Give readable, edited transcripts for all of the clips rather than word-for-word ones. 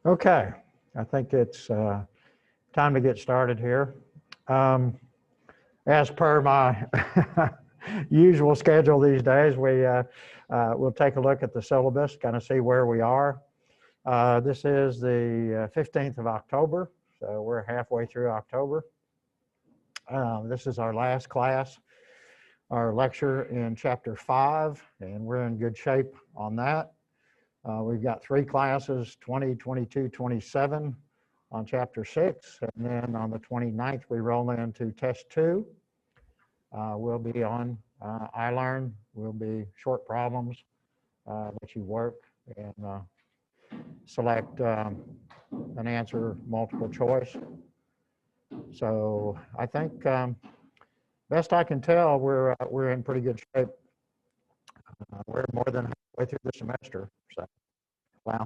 Okay, I think it's time to get started here. As per my usual schedule these days, we'll take a look at the syllabus, kind of see where we are. This is the 15th of October, so we're halfway through October. This is our last class, our lecture in Chapter 5, and we're in good shape on that. We've got 3 classes, 20, 22, 27 on Chapter 6, and then on the 29th we roll into Test 2. We'll be on iLearn, will be short problems that you work and select an answer multiple choice. So I think best I can tell, we're in pretty good shape. We're more than halfway through the semester. So, wow,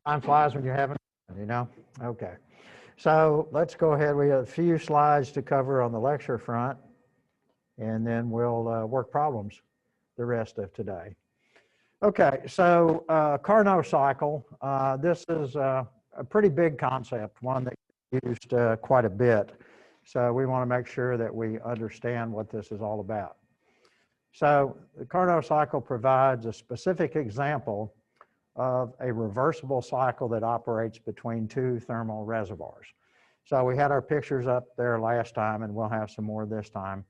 time flies when you're having fun, you know? Okay, so let's go ahead. We have a few slides to cover on the lecture front, and then we'll work problems the rest of today. Okay, so Carnot cycle. This is a pretty big concept, one that used quite a bit. So we want to make sure that we understand what this is all about. So the Carnot cycle provides a specific example of a reversible cycle that operates between 2 thermal reservoirs. So we had our pictures up there last time, and we'll have some more this time,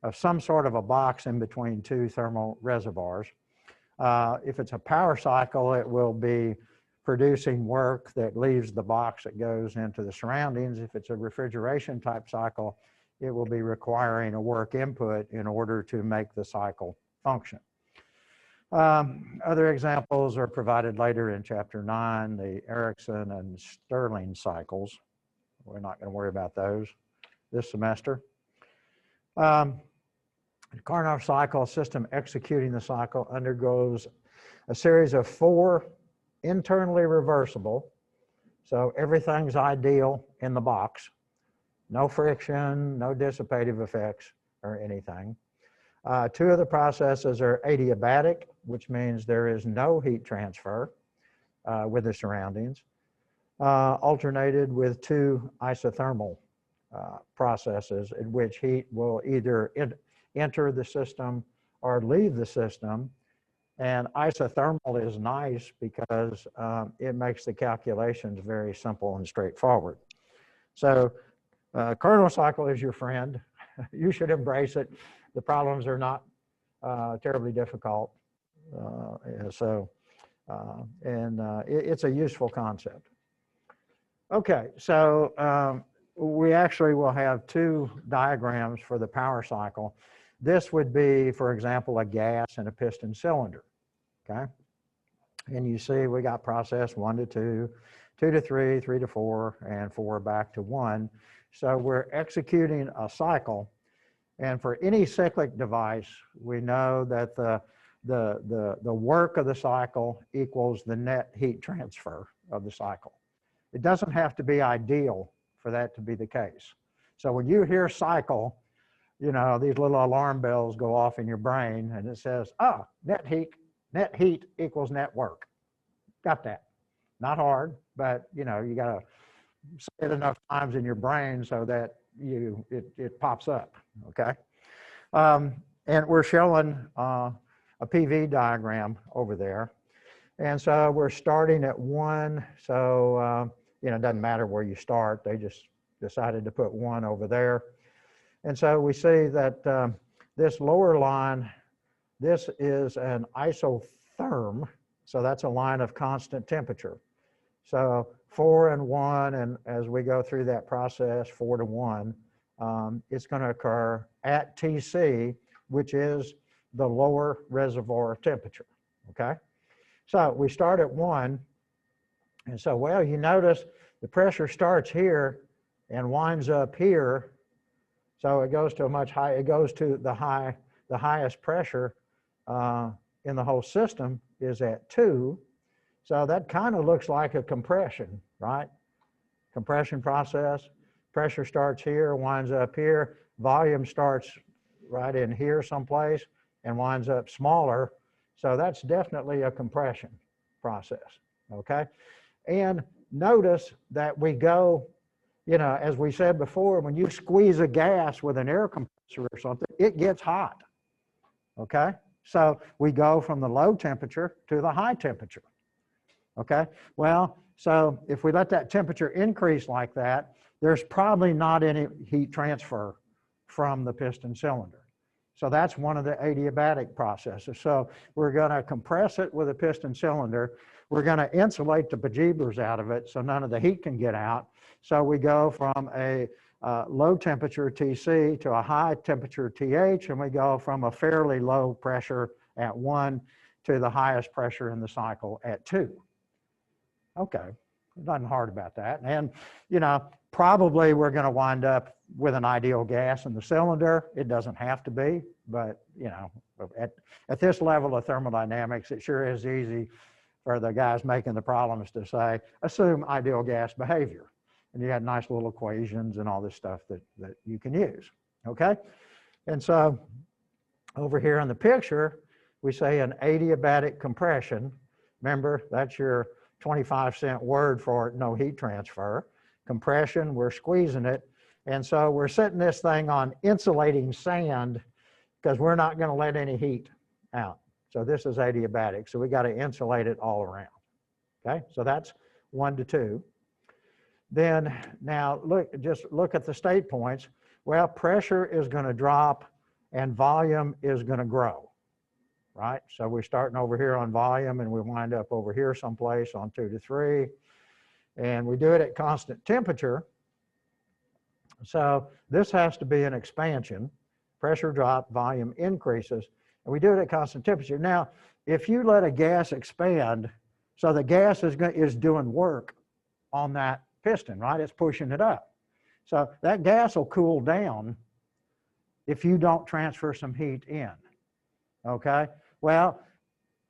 of some sort of a box in between 2 thermal reservoirs. If it's a power cycle, it will be producing work that leaves the box that goes into the surroundings. If it's a refrigeration type cycle, it will be requiring a work input in order to make the cycle function. Other examples are provided later in Chapter 9, the Ericsson and Stirling cycles. We're not going to worry about those this semester. The Carnot cycle system executing the cycle undergoes a series of 4 internally reversible, so everything's ideal in the box. No friction, no dissipative effects or anything. 2 of the processes are adiabatic, which means there is no heat transfer with the surroundings, alternated with 2 isothermal processes in which heat will either enter the system or leave the system. And isothermal is nice because it makes the calculations very simple and straightforward. So Carnot cycle is your friend. You should embrace it. The problems are not terribly difficult. It's a useful concept. Okay, so we actually will have 2 diagrams for the power cycle. This would be, for example, a gas and a piston cylinder, okay? And you see we got process 1 to 2, 2 to 3, 3 to 4, and 4 back to 1. So we're executing a cycle. And for any cyclic device, we know that the work of the cycle equals the net heat transfer of the cycle. It doesn't have to be ideal for that to be the case. So when you hear cycle, you know, these little alarm bells go off in your brain and it says, oh, net heat equals net work. Got that. Not hard, but you know, you got to say it enough times in your brain so that it pops up, okay? And we're showing a PV diagram over there. And so we're starting at 1. So, you know, it doesn't matter where you start. They just decided to put 1 over there. And so we see that this lower line, this is an isotherm. So that's a line of constant temperature. So 4 and 1, and as we go through that process, 4 to 1, it's going to occur at TC, which is the lower reservoir temperature, okay? So we start at 1, and so, well, you notice the pressure starts here and winds up here. So it goes to a much high, it goes to the highest pressure in the whole system is at 2. So that kind of looks like a compression, right? Compression process. Pressure starts here, winds up here. Volume starts right in here someplace and winds up smaller. So that's definitely a compression process, okay? And notice that we go, you know, as we said before, when you squeeze a gas with an air compressor or something, it gets hot, okay? So we go from the low temperature to the high temperature, okay? Well, so if we let that temperature increase like that, there's probably not any heat transfer from the piston cylinder. So that's one of the adiabatic processes. So we're going to compress it with a piston cylinder. We're going to insulate the bejeebers out of it so none of the heat can get out. So we go from a low temperature TC to a high temperature TH, and we go from a fairly low pressure at 1 to the highest pressure in the cycle at 2. Okay, nothing hard about that. And, you know, probably we're going to wind up with an ideal gas in the cylinder. It doesn't have to be, but, you know, at this level of thermodynamics, it sure is easy for the guys making the problems to say, assume ideal gas behavior. And you got nice little equations and all this stuff that you can use, okay? And so over here in the picture, we say an adiabatic compression. Remember, that's your 25-cent word for no heat transfer. Compression, we're squeezing it. And so we're setting this thing on insulating sand because we're not going to let any heat out. So this is adiabatic. So we got to insulate it all around. Okay, so that's 1 to 2. Then now just look at the state points. Well, pressure is going to drop and volume is going to grow, right? So we're starting over here on volume and we wind up over here someplace on 2 to 3. And we do it at constant temperature. So this has to be an expansion. Pressure drop, volume increases. And we do it at constant temperature. Now, if you let a gas expand, so the gas is doing work on that piston, right? It's pushing it up. So that gas will cool down if you don't transfer some heat in, okay? Well,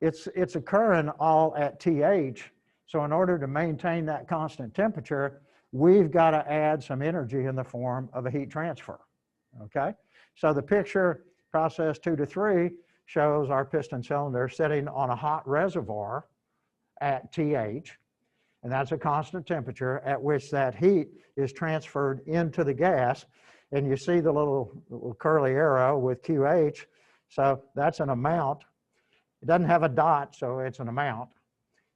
it's occurring all at TH. So in order to maintain that constant temperature, we've got to add some energy in the form of a heat transfer, okay? So the picture, process 2 to 3, shows our piston cylinder sitting on a hot reservoir at TH, and that's a constant temperature at which that heat is transferred into the gas. And you see the little curly arrow with QH, so that's an amount. It doesn't have a dot, so it's an amount.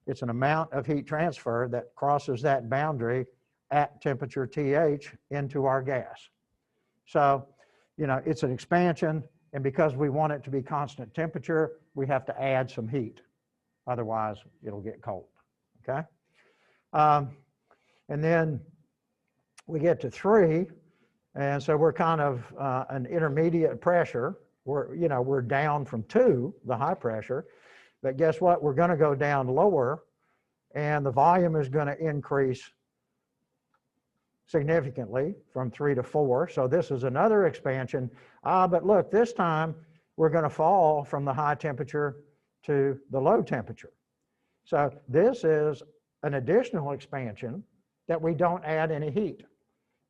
It's an amount of heat transfer that crosses that boundary at temperature TH into our gas. So, you know, it's an expansion, and because we want it to be constant temperature, we have to add some heat. Otherwise, it'll get cold, okay? And then we get to 3, and so we're kind of an intermediate pressure. We're down from 2, the high pressure, but guess what? We're going to go down lower, and the volume is going to increase significantly from 3 to 4. So this is another expansion. But look, this time we're going to fall from the high temperature to the low temperature. So this is an additional expansion that we don't add any heat.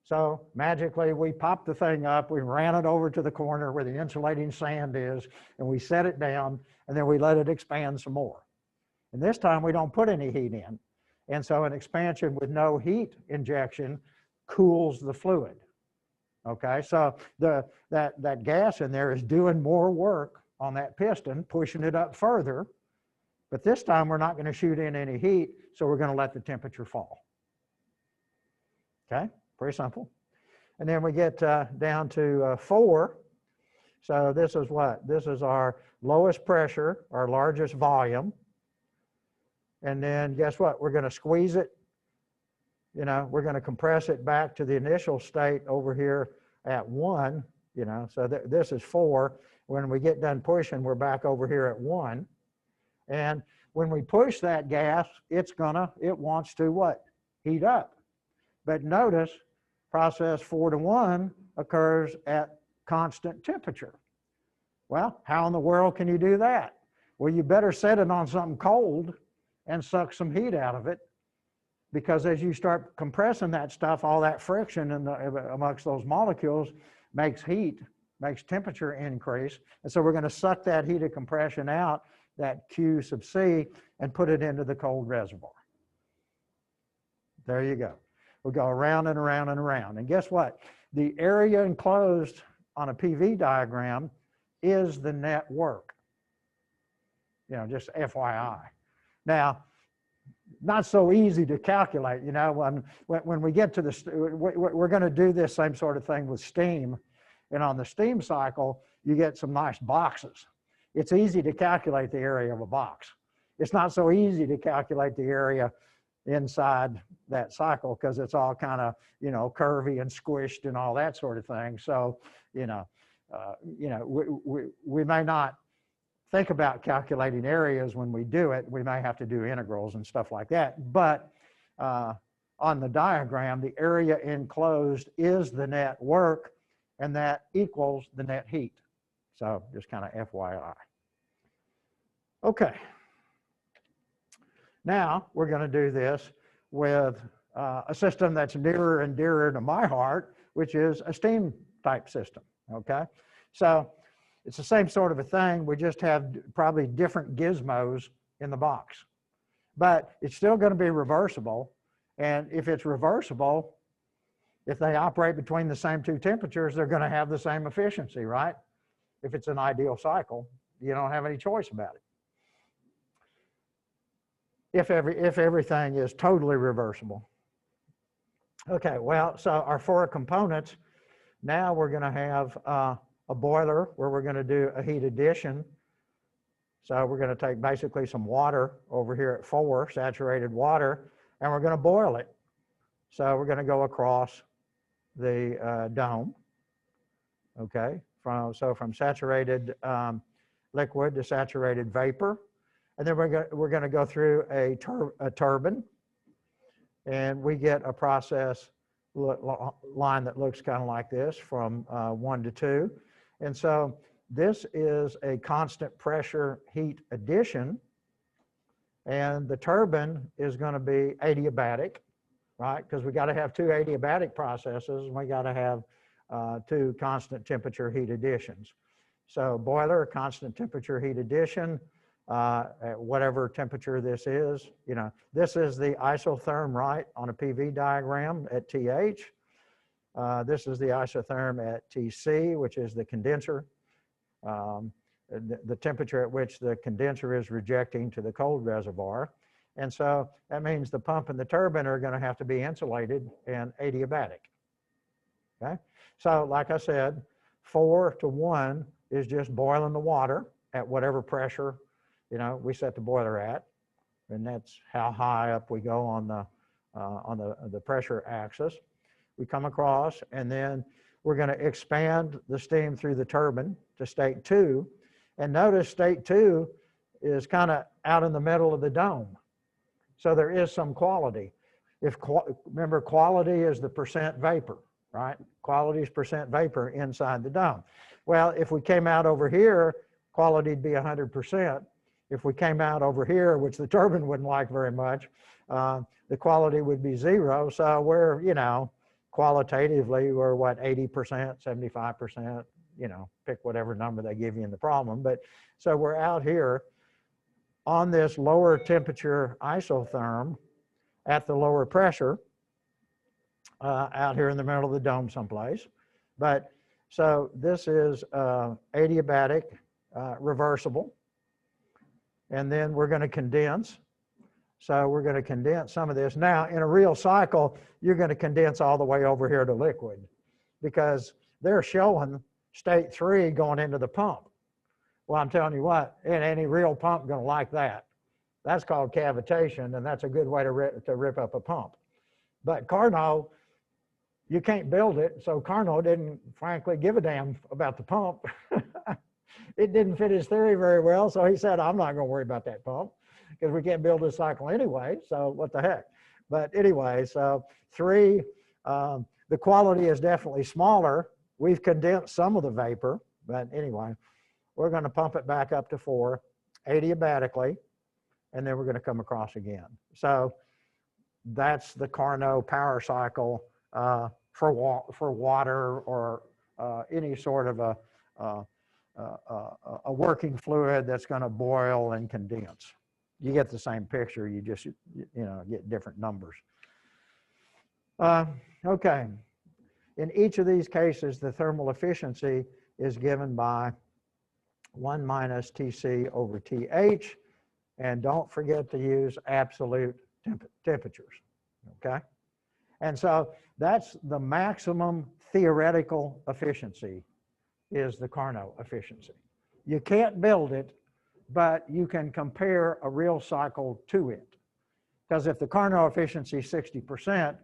So magically we pop the thing up, we ran it over to the corner where the insulating sand is, and we set it down, and then we let it expand some more. And this time we don't put any heat in. And so an expansion with no heat injection cools the fluid. Okay, so that gas in there is doing more work on that piston, pushing it up further. But this time we're not going to shoot in any heat, so we're going to let the temperature fall. Okay, pretty simple. And then we get down to 4. So this is what? This is our lowest pressure, our largest volume. And then guess what? We're going to squeeze it. You know, we're going to compress it back to the initial state over here at 1. You know, so this is 4. When we get done pushing, we're back over here at 1. And when we push that gas, it wants to what? Heat up. But notice, process 4 to 1 occurs at constant temperature. Well, how in the world can you do that? Well, you better set it on something cold and suck some heat out of it, because as you start compressing that stuff, all that friction amongst those molecules makes heat, makes temperature increase. And so we're going to suck that heat of compression out, that Q sub C, and put it into the cold reservoir. There you go. We'll go around and around and around. And guess what? The area enclosed on a PV diagram is the net work. You know, just FYI. Now, not so easy to calculate. You know, when we get to the, we're going to do this same sort of thing with steam. And on the steam cycle, you get some nice boxes. It's easy to calculate the area of a box. It's not so easy to calculate the area inside that cycle because it's all kind of, you know, curvy and squished and all that sort of thing. So, you know, we may not think about calculating areas when we do it. We may have to do integrals and stuff like that. But on the diagram, the area enclosed is the net work, and that equals the net heat. So just kind of FYI. Okay. Now we're going to do this with a system that's nearer and dearer to my heart, which is a steam type system. Okay. So it's the same sort of a thing. We just have probably different gizmos in the box. But it's still going to be reversible. And if it's reversible, if they operate between the same two temperatures, they're going to have the same efficiency, right? If it's an ideal cycle, you don't have any choice about it. If everything is totally reversible. Okay, well, so our four components, now we're going to have a boiler where we're going to do a heat addition. So we're going to take basically some water over here at 4, saturated water, and we're going to boil it. So we're going to go across the dome, okay? From saturated liquid to saturated vapor. And then we're going to go through a turbine, and we get a process line that looks kind of like this from 1 to 2. And so this is a constant pressure heat addition, and the turbine is going to be adiabatic, right? Because we got to have 2 adiabatic processes, and we got to have 2 constant temperature heat additions. So boiler, constant temperature heat addition, at whatever temperature this is. You know, this is the isotherm, right, on a PV diagram at TH. This is the isotherm at TC, which is the condenser, the temperature at which the condenser is rejecting to the cold reservoir. And so that means the pump and the turbine are going to have to be insulated and adiabatic. Okay? So like I said, 4 to 1 is just boiling the water at whatever pressure, you know, we set the boiler at, and that's how high up we go on the pressure axis. We come across, and then we're going to expand the steam through the turbine to state 2. And notice state 2 is kind of out in the middle of the dome. So there is some quality. Remember, quality is the percent vapor, right? Quality is percent vapor inside the dome. Well, if we came out over here, quality would be 100%. If we came out over here, which the turbine wouldn't like very much, the quality would be 0. So we're, you know, qualitatively, we're what, 80%, 75%, you know, pick whatever number they give you in the problem. But so we're out here on this lower temperature isotherm at the lower pressure, out here in the middle of the dome someplace. But so this is adiabatic, reversible. And then we're going to condense. So we're going to condense some of this. Now, in a real cycle, you're going to condense all the way over here to liquid, because they're showing state 3 going into the pump. Well, I'm telling you what, ain't any real pump going to like that. That's called cavitation, and that's a good way to rip up a pump. But Carnot, you can't build it, so Carnot didn't, frankly, give a damn about the pump. It didn't fit his theory very well, so he said, I'm not going to worry about that pump because we can't build this cycle anyway, so what the heck. But anyway, so 3, the quality is definitely smaller. We've condensed some of the vapor, but anyway, we're going to pump it back up to 4 adiabatically, and then we're going to come across again. So that's the Carnot power cycle for water or any sort of a working fluid that's going to boil and condense. You get the same picture, you just, you know, get different numbers. Okay. In each of these cases, the thermal efficiency is given by 1 minus Tc over Th. And don't forget to use absolute temperatures. Okay? And so that's the maximum theoretical efficiency, is the Carnot efficiency. You can't build it, but you can compare a real cycle to it. Because if the Carnot efficiency is 60%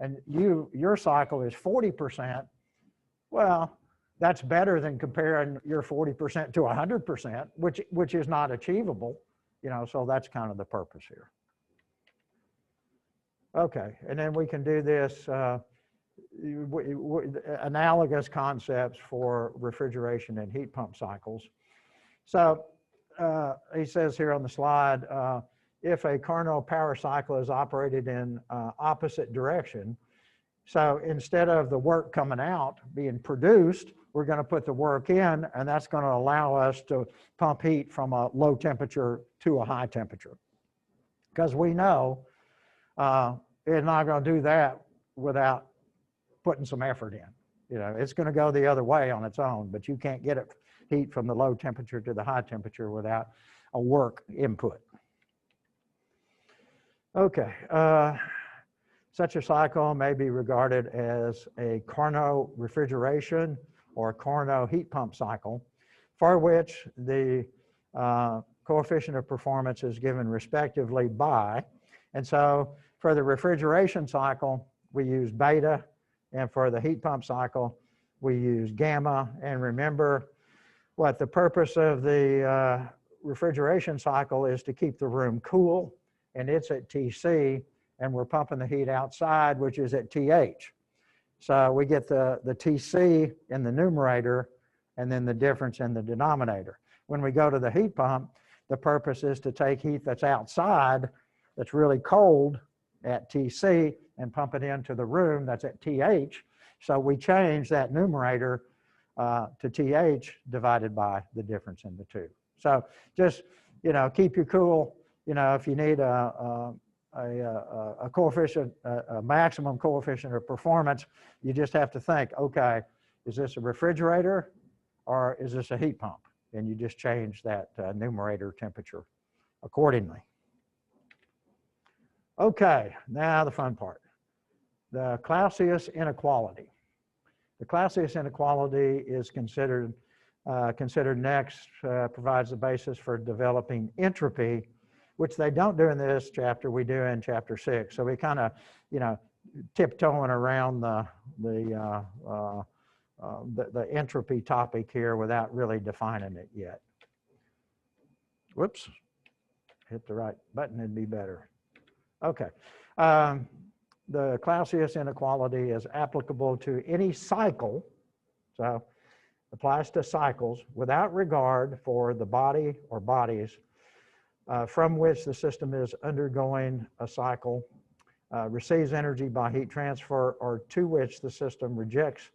and your cycle is 40%, well, that's better than comparing your 40% to 100%, which is not achievable. You know, so that's kind of the purpose here. Okay, and then we can do this analogous concepts for refrigeration and heat pump cycles. So he says here on the slide, if a Carnot power cycle is operated in opposite direction, so instead of the work coming out being produced, we're going to put the work in, and that's going to allow us to pump heat from a low temperature to a high temperature. Because we know it's not going to do that without putting some effort in. You know, it's going to go the other way on its own, but you can't get it heat from the low temperature to the high temperature without a work input. Okay, such a cycle may be regarded as a Carnot refrigeration or Carnot heat pump cycle, for which the coefficient of performance is given respectively by, and so for the refrigeration cycle, we use beta, and for the heat pump cycle, we use gamma. And remember, what the purpose of the refrigeration cycle is to keep the room cool, and it's at Tc, and we're pumping the heat outside, which is at Th. So we get the Tc in the numerator and then the difference in the denominator. When we go to the heat pump, the purpose is to take heat that's outside, that's really cold at Tc, and pump it into the room that's at Th. So we change that numerator to Th divided by the difference in the two. So just, you know, keep you cool. You know, if you need a coefficient, a maximum coefficient of performance, you just have to think, okay, is this a refrigerator or is this a heat pump? And you just change that numerator temperature accordingly. Okay, now the fun part. The Clausius inequality. The Clausius inequality is considered next, provides the basis for developing entropy, which they don't do in this chapter, we do in chapter 6. So we kind of, you know, tiptoeing around the entropy topic here without really defining it yet. Whoops, hit the right button, it'd be better. Okay, the Clausius inequality is applicable to any cycle, so applies to cycles without regard for the body or bodies from which the system is undergoing a cycle, receives energy by heat transfer, or to which the system rejects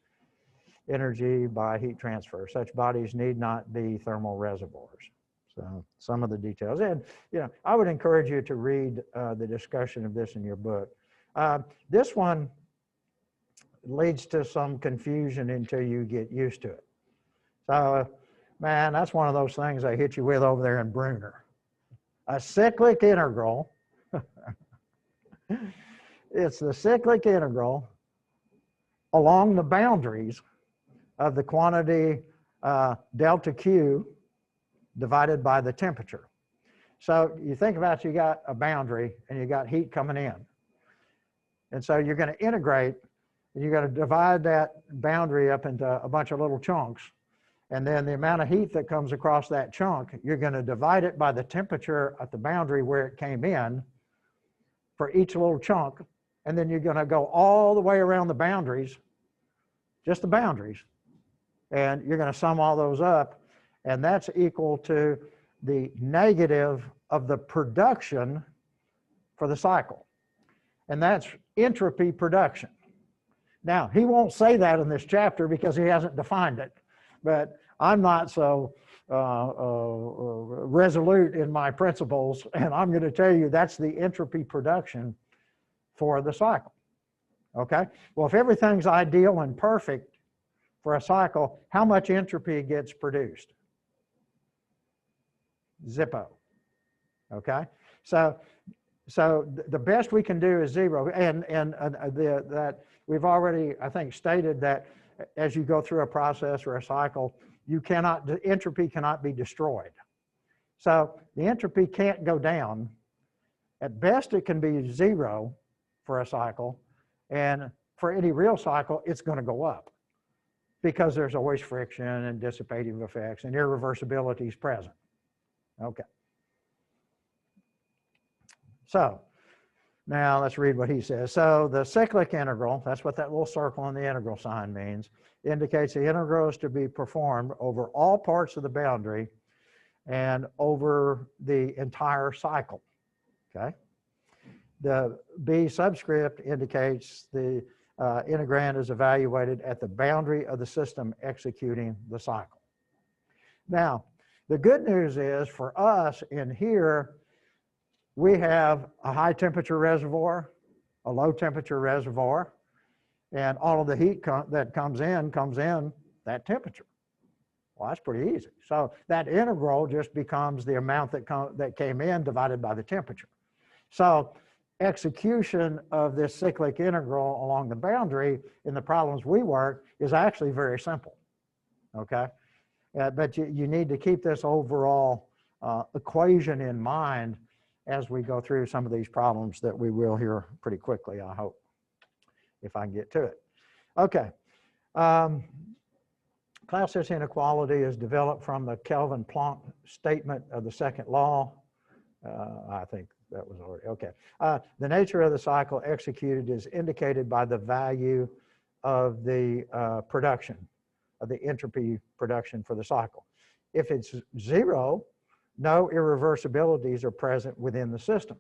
energy by heat transfer. Such bodies need not be thermal reservoirs. So some of the details. And, you know, I would encourage you to read the discussion of this in your book. This one leads to some confusion until you get used to it. So, man, that's one of those things I hit you with over there in Bruner. A cyclic integral, it's the cyclic integral along the boundaries of the quantity delta Q divided by the temperature. So you think about it, you got a boundary and you got heat coming in. And so you're going to integrate, and you're going to divide that boundary up into a bunch of little chunks. And then the amount of heat that comes across that chunk, you're going to divide it by the temperature at the boundary where it came in for each little chunk. And then you're going to go all the way around the boundaries, just the boundaries. And you're going to sum all those up. And that's equal to the negative of the production for the cycle. And that's entropy production. Now, he won't say that in this chapter because he hasn't defined it. But I'm not so resolute in my principles, and I'm going to tell you that's the entropy production for the cycle. Okay? Well, if everything's ideal and perfect for a cycle, how much entropy gets produced? Zippo. Okay? So the best we can do is 0. And that we've already, I think, stated that as you go through a process or a cycle, the entropy cannot be destroyed. So the entropy can't go down. At best, it can be 0 for a cycle. And for any real cycle, it's going to go up because there's always friction and dissipative effects and irreversibility is present. Okay. So now let's read what he says. So the cyclic integral, that's what that little circle in the integral sign means, indicates the integral is to be performed over all parts of the boundary and over the entire cycle. Okay. The B subscript indicates the integrand is evaluated at the boundary of the system executing the cycle. Now, the good news is for us in here, we have a high temperature reservoir, a low temperature reservoir, and all of the heat that comes in that temperature. Well, that's pretty easy. So that integral just becomes the amount that came in divided by the temperature. So execution of this cyclic integral along the boundary in the problems we work is actually very simple, okay? But you need to keep this overall equation in mind as we go through some of these problems that we will here pretty quickly, I hope, if I can get to it. Okay. Clausius inequality is developed from the Kelvin-Planck statement of the second law. I think that was already, okay. The nature of the cycle executed is indicated by the value of the production, of the entropy production for the cycle. If it's 0, no irreversibilities are present within the system.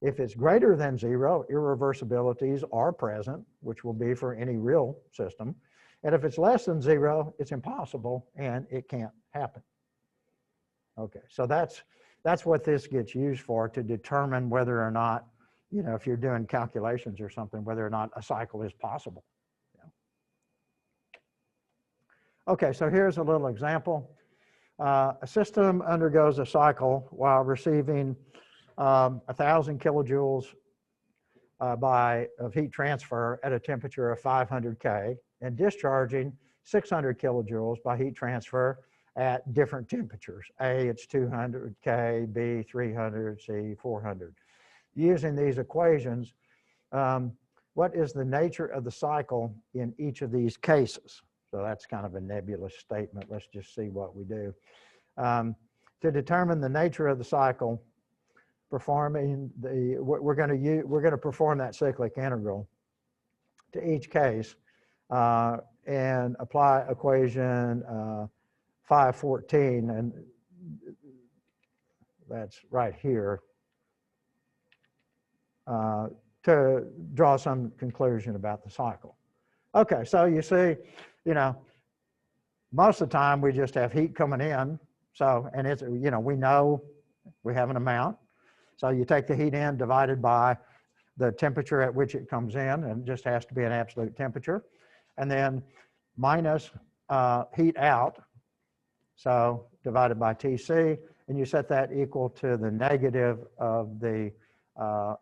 If it's greater than 0, irreversibilities are present, which will be for any real system. And if it's less than 0, it's impossible and it can't happen. Okay, so that's what this gets used for, to determine whether or not, you know, if you're doing calculations or something, whether or not a cycle is possible. Yeah. Okay, so here's a little example. A system undergoes a cycle while receiving 1,000 kilojoules of heat transfer at a temperature of 500 K and discharging 600 kilojoules by heat transfer at different temperatures. A, it's 200 K, B, 300, C, 400. Using these equations, what is the nature of the cycle in each of these cases? So that's kind of a nebulous statement. Let's just see what we do. To determine the nature of the cycle, we're going to perform that cyclic integral to each case and apply equation 514, and that's right here, to draw some conclusion about the cycle. Okay, so you see, you know, most of the time we just have heat coming in. So, and it's, you know, we know we have an amount. So you take the heat in divided by the temperature at which it comes in, and it just has to be an absolute temperature. And then minus heat out, so divided by TC, and you set that equal to the negative of the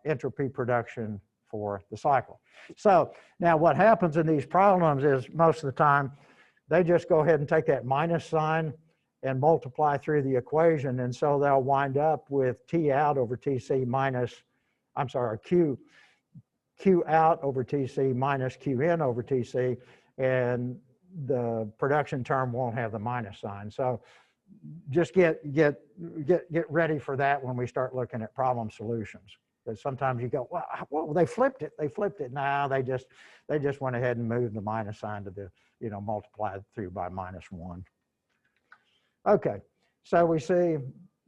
entropy production for the cycle. So now what happens in these problems is most of the time they just go ahead and take that minus sign and multiply through the equation, and so they'll wind up with T out over TC minus, I'm sorry, Q out over TC minus Q in over TC, and the production term won't have the minus sign. So just get ready for that when we start looking at problem solutions. Because sometimes you go, well, they flipped it. They flipped it. No, they just went ahead and moved the minus sign to the, you know, multiplied through by -1. Okay, so we see,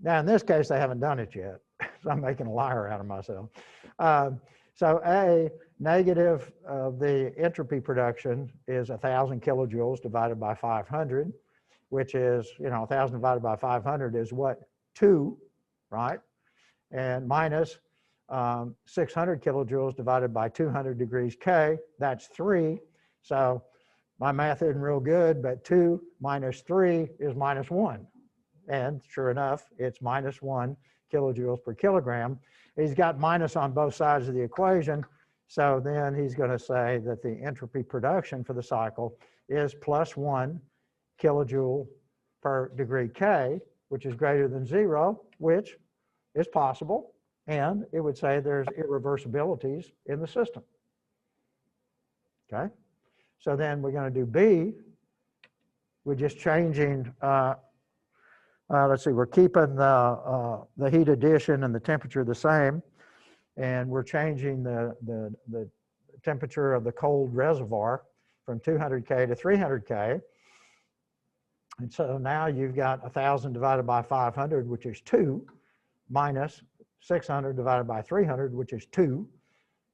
now in this case, they haven't done it yet. So I'm making a liar out of myself. So A, negative of the entropy production is 1,000 kilojoules divided by 500, which is, you know, 1,000 divided by 500 is what? 2, right? And minus 600 kilojoules divided by 200 degrees K, that's 3. So my math isn't real good, but 2 minus 3 is minus 1. And sure enough, it's minus 1 kilojoules per kilogram. He's got minus on both sides of the equation. So then he's going to say that the entropy production for the cycle is plus 1 kilojoule per degree K, which is greater than 0, which is possible. And it would say there's irreversibilities in the system. Okay? So then we're going to do B. We're just changing, let's see, we're keeping the heat addition and the temperature the same. And we're changing the temperature of the cold reservoir from 200K to 300K. And so now you've got 1,000 divided by 500, which is 2, minus 600 divided by 300, which is 2.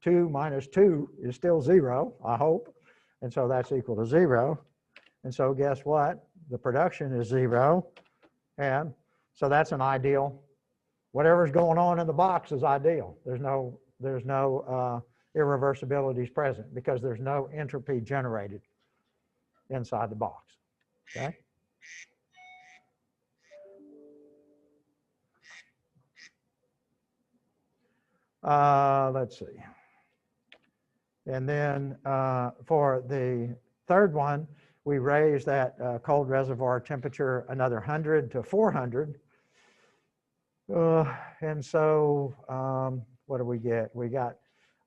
2 minus 2 is still 0, I hope. And so that's equal to 0. And so guess what? The production is 0. And so that's an ideal. Whatever's going on in the box is ideal. There's no irreversibilities present because there's no entropy generated inside the box. Okay? Let's see. And then for the third one, we raise that cold reservoir temperature another 100 to 400. And so what do we get? We got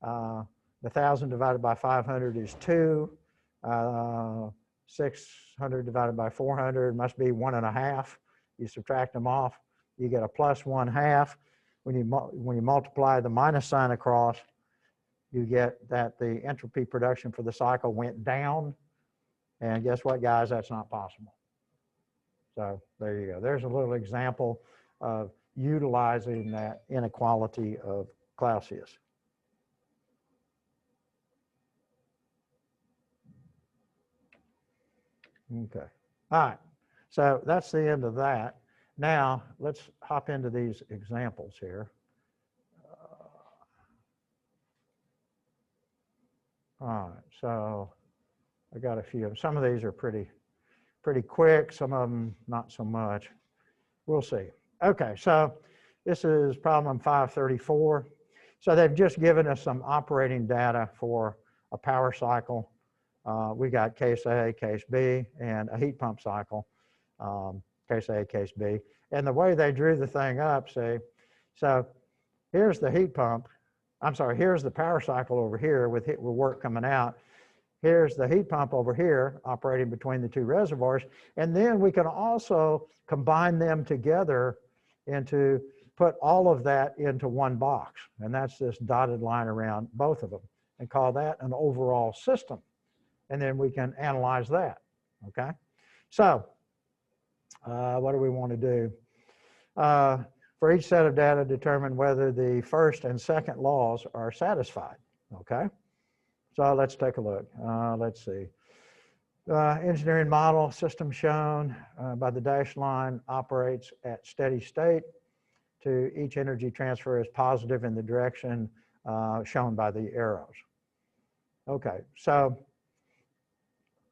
the 1,000 divided by 500 is 2. 600 divided by 400 must be 1.5. You subtract them off, you get a plus 1/2. When you multiply the minus sign across, you get that the entropy production for the cycle went down. And guess what, guys? That's not possible. So there you go. There's a little example of utilizing that inequality of Clausius. Okay. All right. So that's the end of that. Now, let's hop into these examples here. All right. So I got a few. Some of these are pretty quick. Some of them not so much. We'll see. Okay. So this is problem 534. So they've just given us some operating data for a power cycle. We got case A, case B, and a heat pump cycle. Case A, case B. And the way they drew the thing up, see, so here's the heat pump. I'm sorry, here's the power cycle over here with work coming out. Here's the heat pump over here operating between the two reservoirs. And then we can also combine them together into put all of that into one box. And that's this dotted line around both of them and call that an overall system. And then we can analyze that, okay? So what do we want to do? For each set of data, determine whether the first and second laws are satisfied, okay? So let's take a look. Let's see. Engineering model system shown by the dashed line operates at steady state. To each energy transfer is positive in the direction shown by the arrows. Okay, so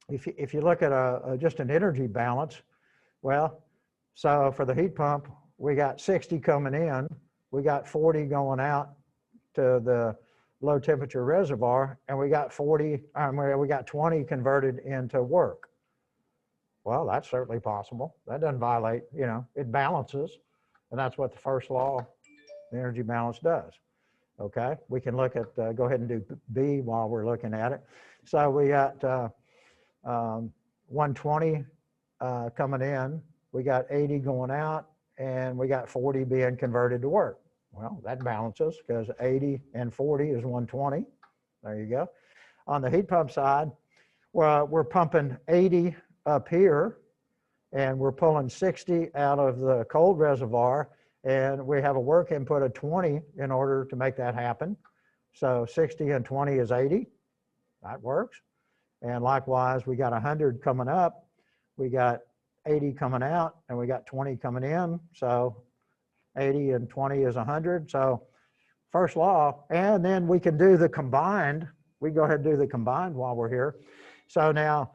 if you look at just an energy balance, well, so for the heat pump, we got 60 coming in, we got 40 going out to the low temperature reservoir, and we got 20 converted into work. Well, that's certainly possible. That doesn't violate, you know, it balances, and that's what the first law, the energy balance, does. Okay, we can look at, go ahead and do B while we're looking at it. So we got 120 coming in, we got 80 going out, and we got 40 being converted to work. Well, that balances because 80 and 40 is 120. There you go. On the heat pump side, well, we're pumping 80 up here, and we're pulling 60 out of the cold reservoir, and we have a work input of 20 in order to make that happen. So 60 and 20 is 80. That works. And likewise, we got 100 coming up, we got 80 coming out, and we got 20 coming in. So 80 and 20 is 100. So first law, and then we can do the combined. We go ahead and do the combined while we're here. So now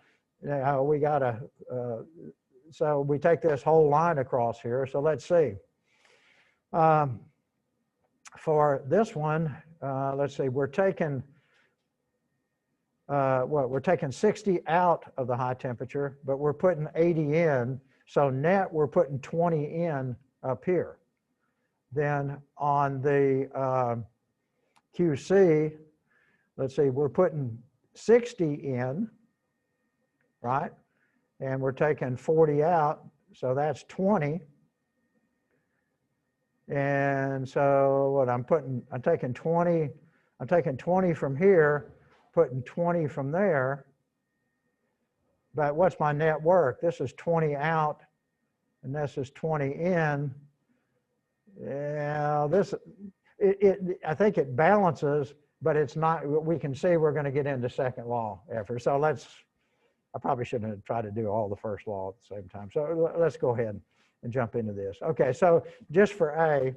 we got a, so we take this whole line across here. So let's see. For this one, let's see, we're taking, we're taking 60 out of the high temperature, but we're putting 80 in. So net, we're putting 20 in up here. Then on the QC, let's see, we're putting 60 in, right? And we're taking 40 out, so that's 20. And so what I'm taking 20 from here, putting 20 from there. But what's my net work? This is 20 out, and this is 20 in. Yeah, I think it balances, but it's not, we can see we're going to get into second law after. So I probably shouldn't have tried to do all the first law at the same time. So let's go ahead and jump into this. Okay, so just for A,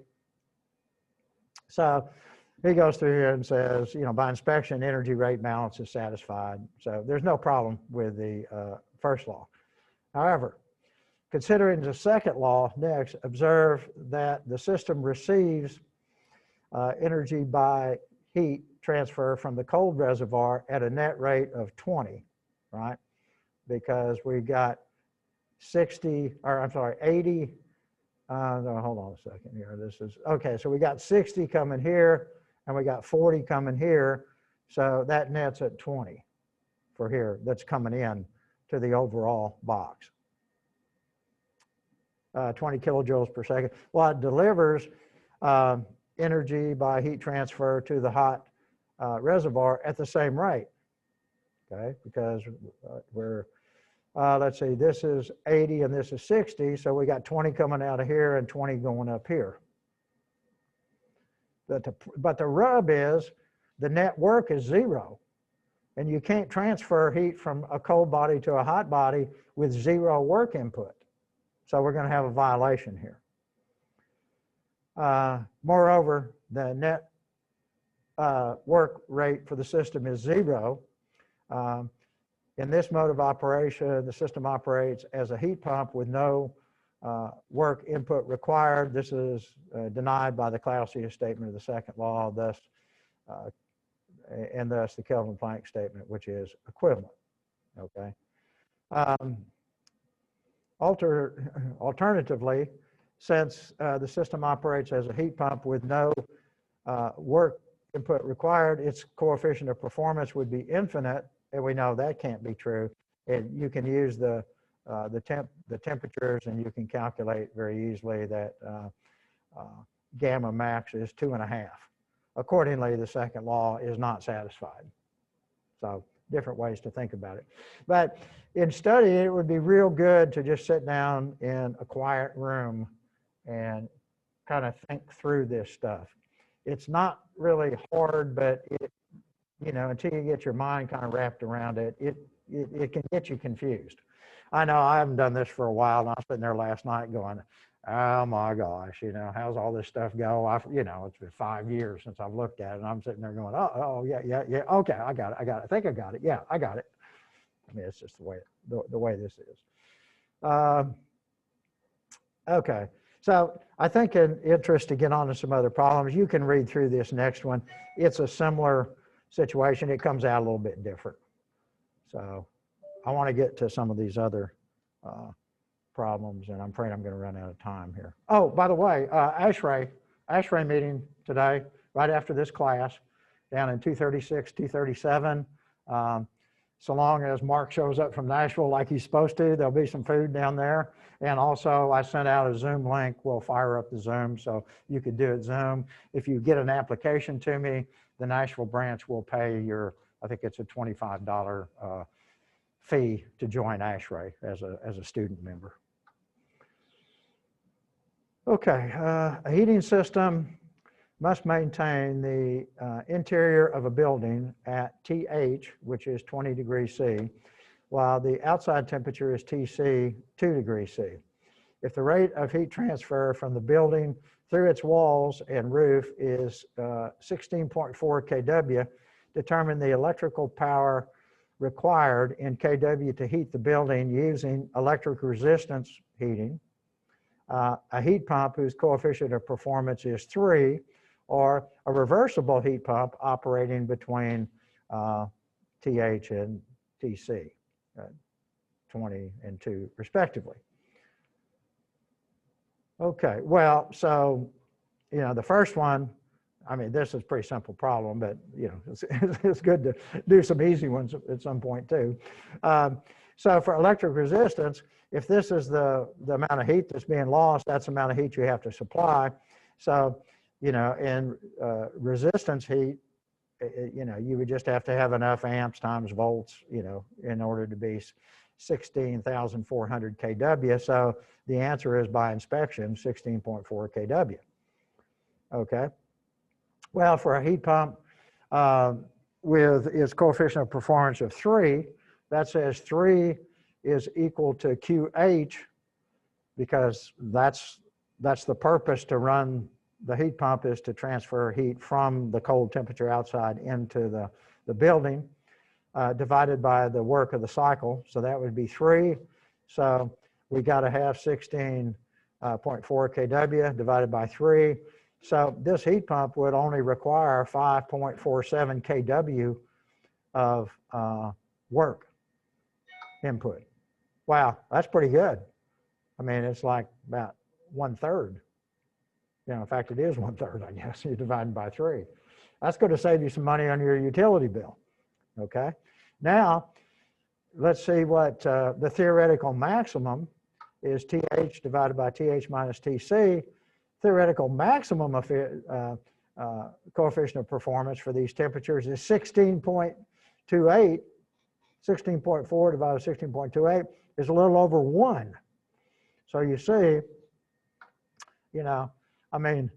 so he goes through here and says, by inspection, energy rate balance is satisfied. So there's no problem with the first law. However, considering the second law next, observe that the system receives energy by heat transfer from the cold reservoir at a net rate of 20, right? Because we got 80, no, hold on a second here. This is, okay, so we got 60 coming here, and we got 40 coming here. So that nets at 20 for here, that's coming in to the overall box. 20 kilojoules per second. Well, it delivers energy by heat transfer to the hot reservoir at the same rate, okay? Because we're, let's see, this is 80 and this is 60, so we got 20 coming out of here and 20 going up here. But the rub is the net work is 0, and you can't transfer heat from a cold body to a hot body with 0 work input. So we're going to have a violation here. Moreover, the net work rate for the system is 0. In this mode of operation, the system operates as a heat pump with no work input required. This is denied by the Clausius statement of the second law, thus, and thus the Kelvin-Planck statement, which is equivalent. Okay. Alternatively, since the system operates as a heat pump with no work input required, its coefficient of performance would be infinite, and we know that can't be true. And you can use the temperatures, and you can calculate very easily that gamma max is 2.5. Accordingly, the second law is not satisfied. So different ways to think about it. But in study, it would be real good to just sit down in a quiet room and kind of think through this stuff. It's not really hard, but until you get your mind kind of wrapped around it, it can get you confused. I know I haven't done this for a while, and I was sitting there last night going, oh my gosh, how's all this stuff go? It's been 5 years since I've looked at it, and I'm sitting there going, oh yeah, okay, I got it. I think I got it. Yeah, I got it. I mean, it's just the way this is. Okay, so I think in interest to get on to some other problems, you can read through this next one. It's a similar situation. It comes out a little bit different. So I want to get to some of these other problems, and I'm afraid I'm going to run out of time here. Oh, by the way, ASHRAE meeting today, right after this class, down in 236, 237. So long as Mark shows up from Nashville like he's supposed to, there'll be some food down there. And also, I sent out a Zoom link. We'll fire up the Zoom, so you could do it Zoom. If you get an application to me, the Nashville branch will pay your, I think it's a $25 fee to join ASHRAE as a student member. Okay, a heating system must maintain the interior of a building at TH, which is 20 degrees C, while the outside temperature is TC, 2 degrees C. If the rate of heat transfer from the building through its walls and roof is 16.4 kW. Determine the electrical power required in kW to heat the building using electric resistance heating. A heat pump whose coefficient of performance is 3, or a reversible heat pump operating between TH and TC, 20 and 2 respectively. Okay, well, so, you know, the first one, I mean, this is a pretty simple problem, but, you know, it's good to do some easy ones at some point too. So for electric resistance, if this is the amount of heat that's being lost, that's the amount of heat you have to supply. So, you know, in resistance heat, you know, you would just have to have enough amps times volts, you know, in order to be 16,400 kW. So the answer is by inspection, 16.4 kW. Okay. Well, for a heat pump with its coefficient of performance of 3, that says 3 is equal to QH, because that's the purpose to run the heat pump, is to transfer heat from the cold temperature outside into the building, divided by the work of the cycle. So that would be 3. So we got to have 16.4 kW divided by 3. So this heat pump would only require 5.47 kW of work input. Wow, that's pretty good. I mean, it's like about 1/3. You know, in fact, it is 1/3, I guess. You divide by 3. That's going to save you some money on your utility bill. Okay. Now, let's see what the theoretical maximum is. TH divided by TH minus TC. Theoretical maximum of coefficient of performance for these temperatures is 16.28. 16.4 divided by 16.28 is a little over 1. So you see, you know, I mean,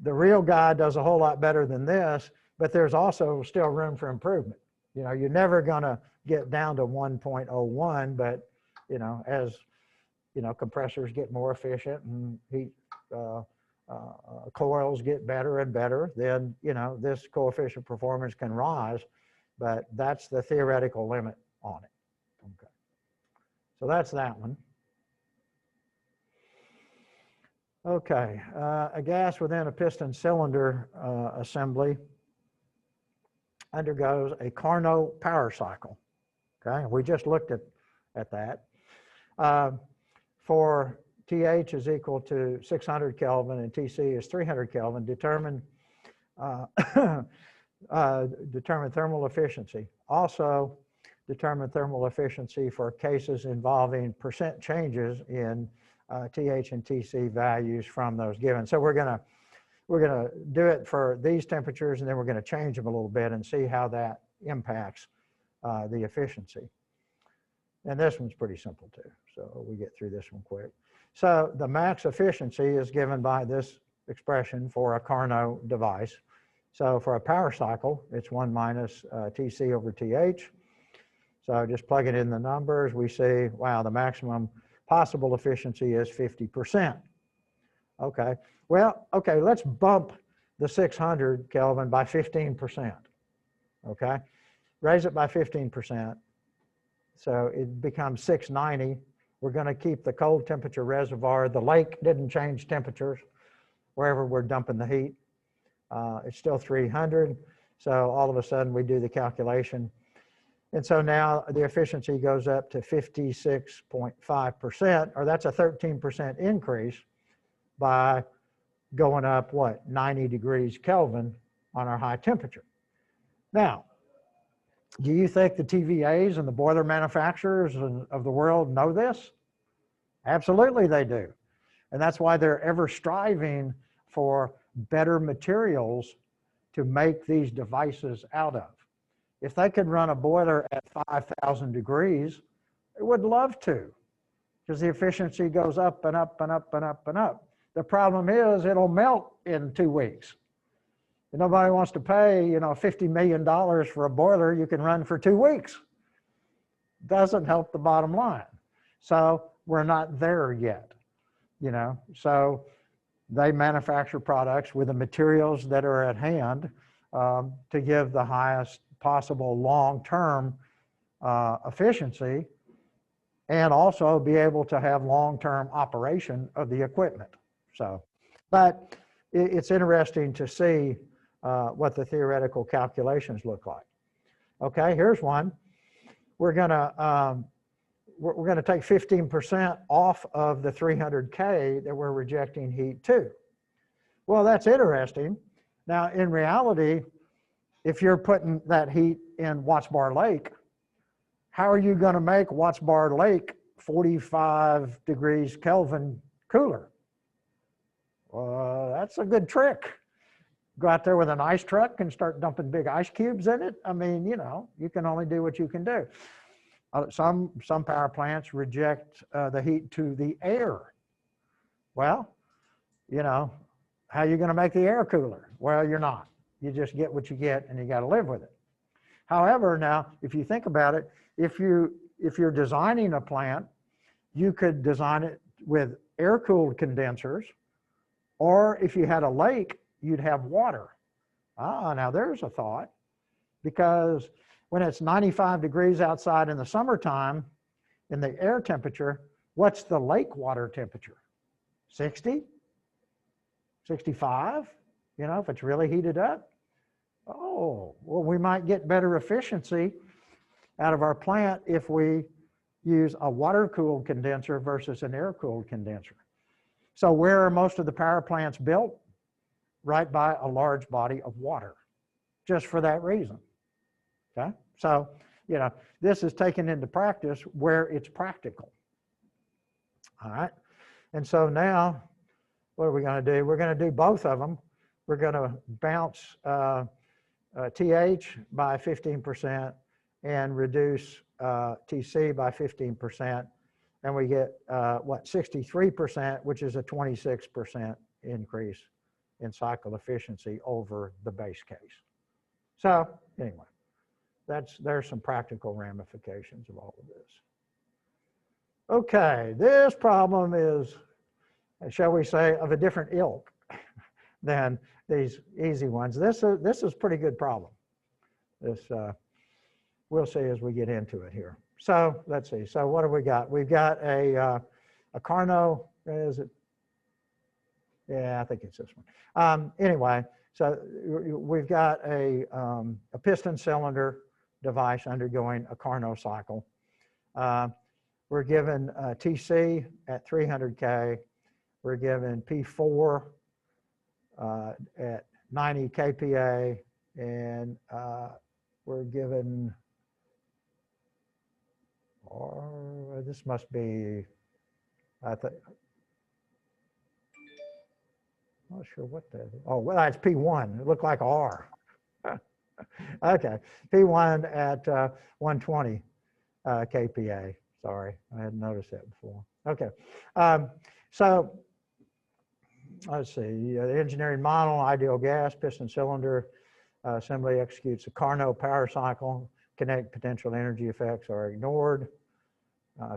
the real guy does a whole lot better than this, but there's also still room for improvement. You know, you're never going to get down to 1.01, but, you know, as, you know, compressors get more efficient and heat coils get better and better, then, you know, this coefficient performance can rise, but that's the theoretical limit on it. Okay. So that's that one. Okay, a gas within a piston cylinder assembly undergoes a Carnot power cycle. Okay, we just looked at that. For TH is equal to 600 Kelvin and TC is 300 Kelvin, determine thermal efficiency. Also, determine thermal efficiency for cases involving percent changes in TH and TC values from those given. So we're gonna do it for these temperatures, and then we're gonna change them a little bit and see how that impacts the efficiency. And this one's pretty simple too, so we get through this one quick. So the max efficiency is given by this expression for a Carnot device. So for a power cycle, it's 1 minus TC over TH. So just plugging in the numbers, we see, wow, the maximum possible efficiency is 50%. Okay, well, okay, let's bump the 600 Kelvin by 15%. Okay, raise it by 15%. So it becomes 690. We're going to keep the cold temperature reservoir. The lake didn't change temperatures wherever we're dumping the heat. It's still 300. So all of a sudden we do the calculation. And so now the efficiency goes up to 56.5%, or that's a 13% increase by going up, what, 90 degrees Kelvin on our high temperature. Now, do you think the TVAs and the boiler manufacturers of the world know this? Absolutely they do. And that's why they're ever striving for better materials to make these devices out of. If they could run a boiler at 5,000 degrees, they would love to, because the efficiency goes up and up and up and up and up. The problem is it'll melt in 2 weeks. And nobody wants to pay, you know, $50 million for a boiler you can run for 2 weeks. Doesn't help the bottom line. So we're not there yet, you know. So they manufacture products with the materials that are at hand to give the highest possible long-term efficiency, and also be able to have long-term operation of the equipment. So, but it's interesting to see what the theoretical calculations look like. Okay, here's one. We're gonna take 15% off of the 300K that we're rejecting heat to. Well, that's interesting. Now, in reality, if you're putting that heat in Watts Bar Lake, how are you going to make Watts Bar Lake 45 degrees Kelvin cooler? That's a good trick. Go out there with an ice truck and start dumping big ice cubes in it. I mean, you know, you can only do what you can do. Some power plants reject the heat to the air. Well, you know, how are you going to make the air cooler? Well, you're not. You just get what you get, and you got to live with it. However, now, if you think about it, if you're designing a plant, you could design it with air-cooled condensers, or if you had a lake, you'd have water. Now there's a thought, because when it's 95 degrees outside in the summertime, in the air temperature, what's the lake water temperature? 60? 65? You know, if it's really heated up? Oh, well, we might get better efficiency out of our plant if we use a water-cooled condenser versus an air-cooled condenser. So where are most of the power plants built? Right by a large body of water, just for that reason. Okay? So, you know, this is taken into practice where it's practical. All right? And so now, what are we going to do? We're going to do both of them. We're going to bounce TH by 15% and reduce TC by 15%. And we get, 63%, which is a 26% increase in cycle efficiency over the base case. So anyway, there's some practical ramifications of all of this. Okay, this problem is, shall we say, of a different ilk than these easy ones. This is a pretty good problem. This we'll see as we get into it here. So let's see. So what have we got? We've got a Carnot. Is it? Yeah, I think it's this one. Anyway, so we've got a piston cylinder device undergoing a Carnot cycle. We're given TC at 300K. We're given P4 at 90 kPa, and we're given, or this must be, I think, I'm not sure what that is. Oh, well, that's P1. It looked like R. Okay, P1 at 120 kPa. Sorry, I hadn't noticed that before. Okay, so let's see. The engineering model, ideal gas, piston cylinder assembly executes a Carnot power cycle. Kinetic potential energy effects are ignored.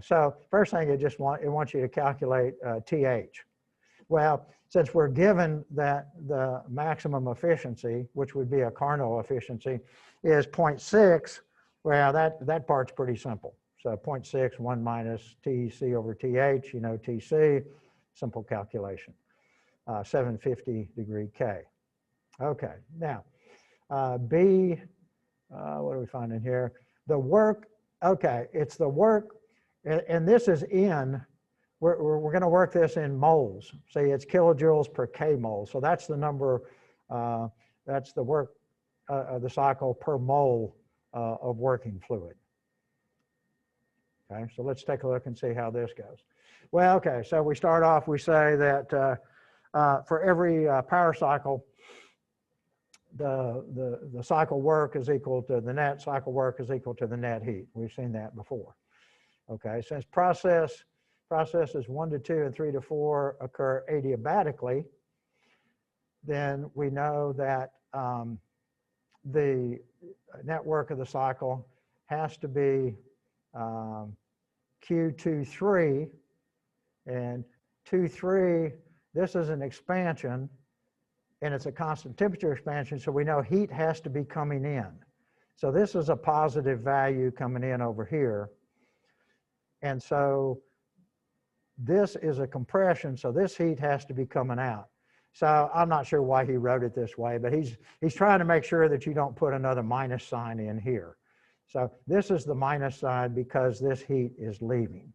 So first thing it wants you to calculate TH. Well, since we're given that the maximum efficiency, which would be a Carnot efficiency, is 0.6, well, that part's pretty simple. So 0.6, 1 minus TC over TH, you know, TC, simple calculation, 750 degree K. Okay, now, B, what are we finding here? The work, okay, it's the work, and this is in, we're going to work this in moles. See, it's kilojoules per K mole. So that's the number, that's the work of the cycle per mole of working fluid. Okay, so let's take a look and see how this goes. Well, okay, so we start off, we say that for every power cycle, the cycle work is equal to the net cycle work is equal to the net heat. We've seen that before. Okay, since processes 1 to 2 and 3 to 4 occur adiabatically, then we know that the network of the cycle has to be Q23, and 2,3, this is an expansion, and it's a constant temperature expansion, so we know heat has to be coming in. So this is a positive value coming in over here. And so this is a compression, so this heat has to be coming out. So I'm not sure why he wrote it this way, but he's trying to make sure that you don't put another minus sign in here. So this is the minus sign because this heat is leaving.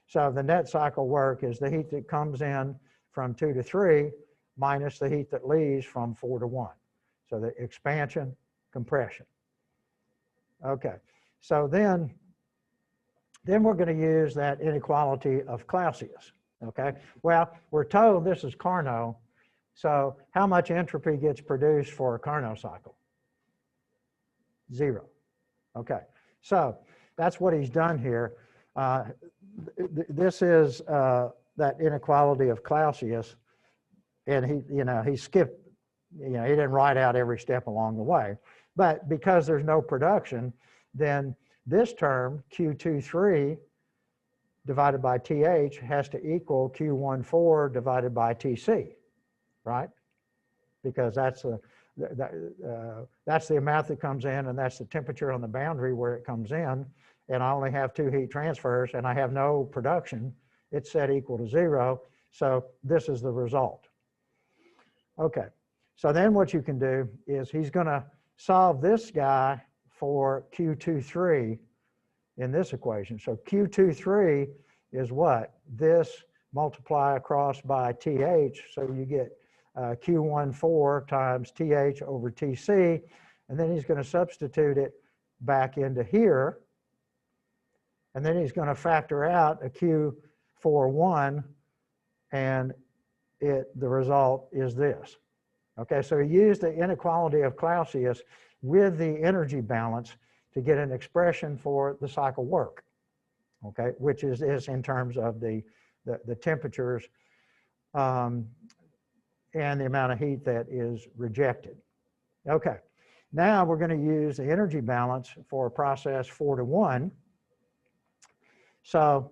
So the net cycle work is the heat that comes in from 2 to 3 minus the heat that leaves from 4 to 1. So the expansion, compression. Okay, so then we're going to use that inequality of Clausius. Okay, well, we're told this is Carnot, so how much entropy gets produced for a Carnot cycle? 0. Okay, so that's what he's done here. This is that inequality of Clausius, and he skipped, he didn't write out every step along the way. But because there's no production, then this term, Q23 divided by TH, has to equal Q14 divided by TC, right? Because that's the amount that comes in, and that's the temperature on the boundary where it comes in, and I only have 2 heat transfers, and I have no production. It's set equal to 0, so this is the result. Okay, so then what you can do is he's going to solve this guy for Q23 in this equation. So Q23 is what? This multiply across by TH, so you get Q14 times TH over TC, and then he's going to substitute it back into here, and then he's going to factor out a Q41, and the result is this. Okay, so he used the inequality of Clausius with the energy balance to get an expression for the cycle work, okay, which is in terms of the temperatures and the amount of heat that is rejected. Okay, now we're going to use the energy balance for a process 4 to 1. So,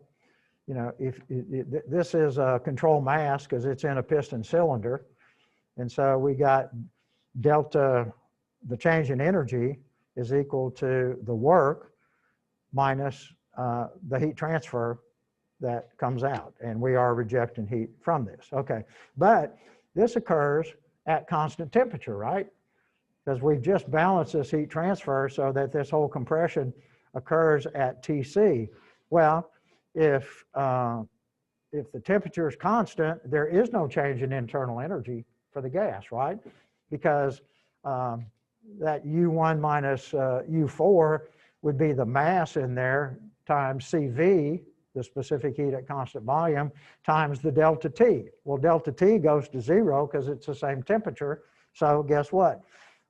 if this is a control mass because it's in a piston cylinder, and so we got delta, the change in energy is equal to the work minus the heat transfer that comes out, and we are rejecting heat from this. Okay, but this occurs at constant temperature, right? Because we've just balanced this heat transfer so that this whole compression occurs at TC. Well, if the temperature is constant, there is no change in internal energy for the gas, right? Because that U1 minus U4 would be the mass in there times CV, the specific heat at constant volume, times the delta T. Well, delta T goes to 0 because it's the same temperature. So guess what?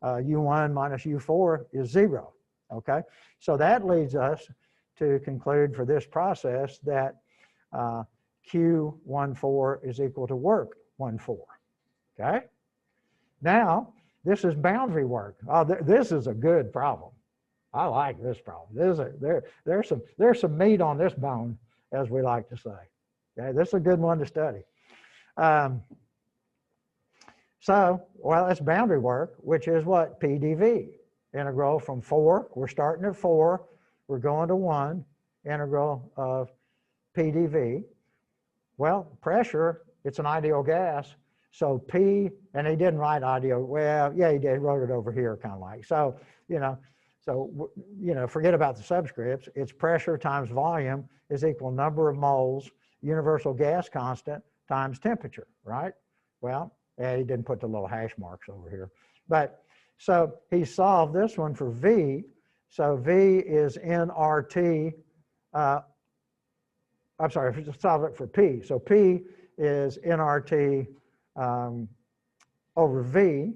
U1 minus U4 is 0, okay? So that leads us to conclude for this process that Q14 is equal to work 14, okay? Now, this is boundary work. Oh, this is a good problem. I like this problem. There's some meat on this bone, as we like to say. Okay, this is a good one to study. So, well, it's boundary work, which is what? PdV. Integral from 4, we're starting at 4, we're going to 1, integral of PdV. Well, pressure, it's an ideal gas. So P, and he didn't write ideal, well, yeah, he did, he wrote it over here kind of like. So, forget about the subscripts. It's pressure times volume is equal number of moles, universal gas constant times temperature, right? Well, yeah, he didn't put the little hash marks over here. But, so he solved this one for V. So V is nRT, I'm sorry, solve it for P. So P is nRT over V,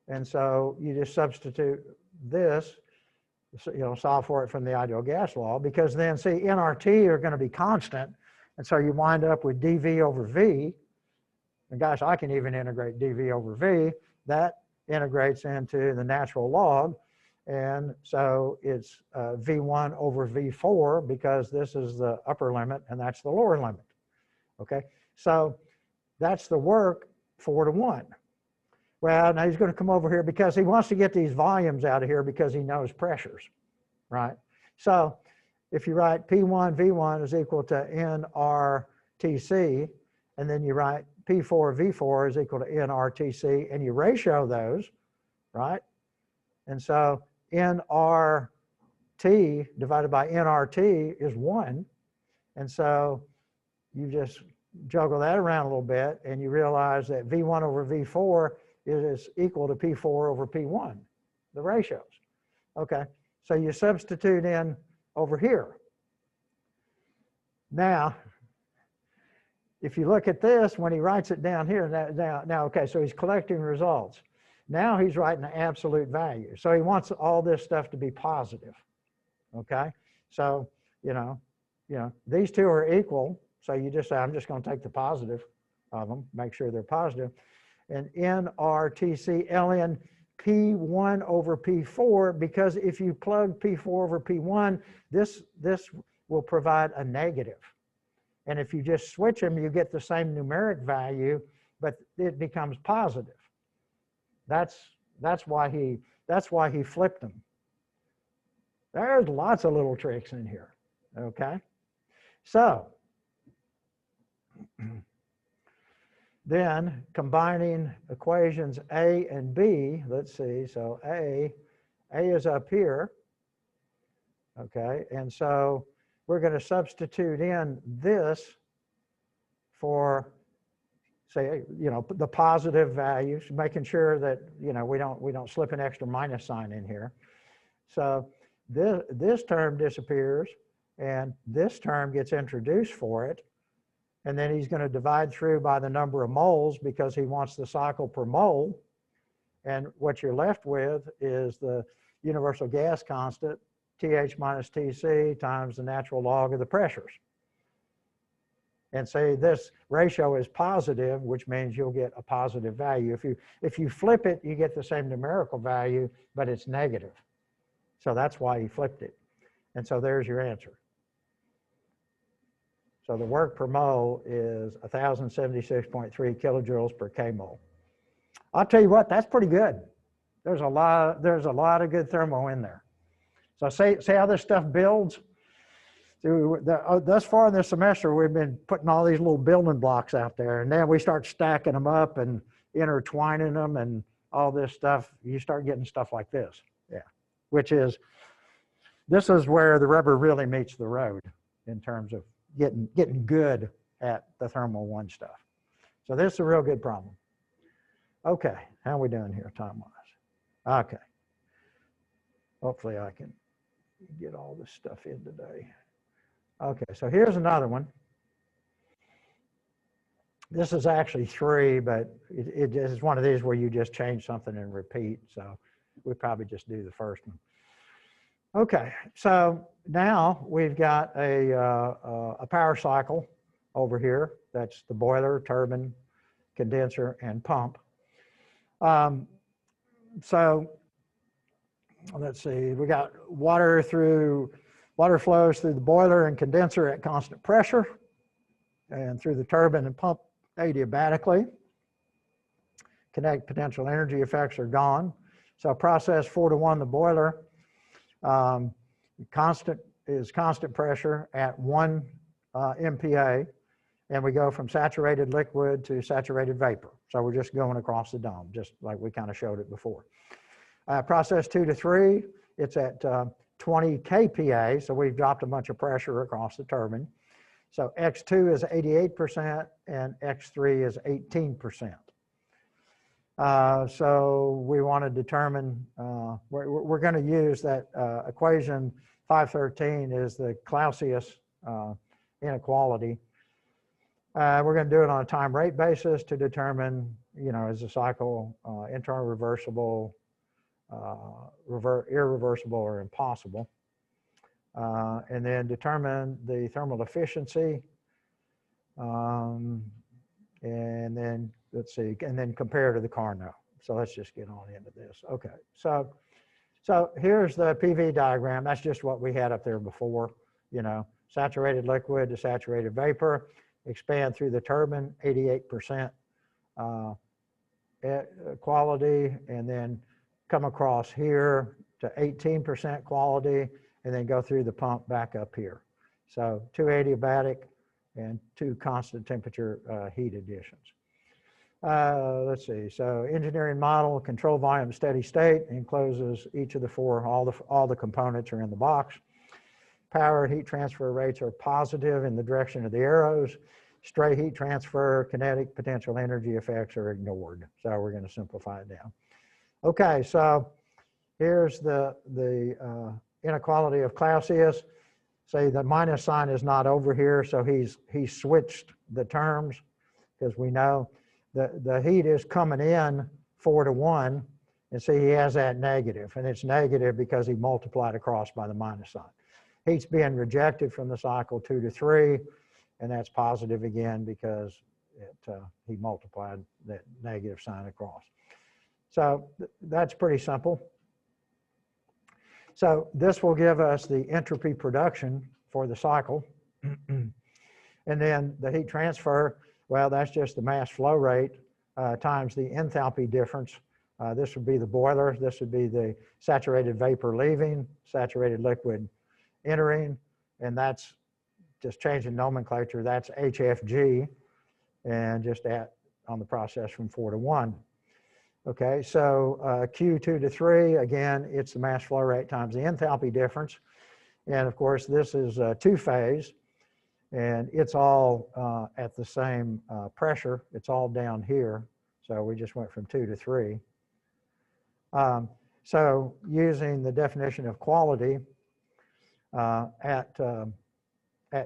and so you just substitute this, solve for it from the ideal gas law, because then see, nRT are going to be constant, and so you wind up with dV over V, and gosh, I can even integrate dV over V. That integrates into the natural log, and so it's V1 over V4 because this is the upper limit and that's the lower limit, okay? So that's the work 4 to 1. Well, now he's going to come over here because he wants to get these volumes out of here because he knows pressures, right? So if you write P1 V1 is equal to nRTC, and then you write P4 V4 is equal to nRTC, and you ratio those, right? And so nRT divided by nRT is 1. And so you just juggle that around a little bit, and you realize that V1 over V4 is equal to P4 over P1, the ratios. Okay, so you substitute in over here. Now, if you look at this, when he writes it down here, now okay, so he's collecting results. Now he's writing the absolute value. So he wants all this stuff to be positive, okay? So, these two are equal. So you just say, I'm just going to take the positive of them, make sure they're positive. And nRTC ln P1 over P4, because if you plug P4 over P1, this will provide a negative. And if you just switch them, you get the same numeric value, but it becomes positive. That's why he flipped them. There's lots of little tricks in here, okay? So then combining equations A and B, let's see, so A is up here, okay? And so we're going to substitute in this for, say, the positive values, making sure that, we don't slip an extra minus sign in here. So this term disappears, and this term gets introduced for it. And then he's going to divide through by the number of moles because he wants the cycle per mole. And what you're left with is the universal gas constant, TH minus TC times the natural log of the pressures. And say this ratio is positive, which means you'll get a positive value. If you flip it, you get the same numerical value, but it's negative. So that's why he flipped it. And so there's your answer. So the work per mole is 1,076.3 kilojoules per kmol. I'll tell you what, that's pretty good. There's a lot of good thermo in there. So see how this stuff builds? Thus far in this semester, we've been putting all these little building blocks out there, and then we start stacking them up and intertwining them and all this stuff. You start getting stuff like this, yeah. This is where the rubber really meets the road in terms of getting good at the thermal 1 stuff. So this is a real good problem. Okay, how are we doing here time-wise? Okay. Hopefully I can get all this stuff in today. Okay, so here's another one. This is actually 3, but it is one of these where you just change something and repeat. So we probably just do the first one. Okay, so now we've got a power cycle over here. That's the boiler, turbine, condenser, and pump. So let's see, we got water flows through the boiler and condenser at constant pressure and through the turbine and pump adiabatically. Kinetic potential energy effects are gone. So process 4 to 1, the boiler, constant pressure at 1 MPa, and we go from saturated liquid to saturated vapor. So we're just going across the dome, just like we kind of showed it before. Process 2 to 3, it's at 20 kPa, so we've dropped a bunch of pressure across the turbine. So X2 is 88% and X3 is 18%. So we want to determine, we're going to use that equation 513 is the Clausius inequality. We're going to do it on a time rate basis to determine, is the cycle internal reversible, irreversible, or impossible. And then determine the thermal efficiency. And then let's see, and then compare to the Carnot. So let's just get on into this. Okay, so here's the PV diagram. That's just what we had up there before, saturated liquid to saturated vapor. expand through the turbine, 88% quality, and then come across here to 18% quality, and then go through the pump back up here. So 2 adiabatic and 2 constant temperature heat additions. Let's see, so engineering model, control volume, steady state, encloses each of the 4, all the components are in the box. Power heat transfer rates are positive in the direction of the arrows. Stray heat transfer, kinetic potential energy effects are ignored. So we're going to simplify it down. Okay, so here's the inequality of Clausius. Say the minus sign is not over here, so he's switched the terms, because we know the heat is coming in 4 to 1, and see he has that negative, and it's negative because he multiplied across by the minus sign. Heat's being rejected from the cycle 2 to 3, and that's positive again because he multiplied that negative sign across. So that's pretty simple. So this will give us the entropy production for the cycle. And then the heat transfer, well, that's just the mass flow rate times the enthalpy difference. This would be the boiler. This would be the saturated vapor leaving, saturated liquid entering, and that's just changing nomenclature. That's HFG, and just on the process from 4 to 1. Okay, so Q2 to 3, again, it's the mass flow rate times the enthalpy difference. And of course, this is 2-phase, and it's all at the same pressure. It's all down here. So we just went from 2 to 3. So using the definition of quality, at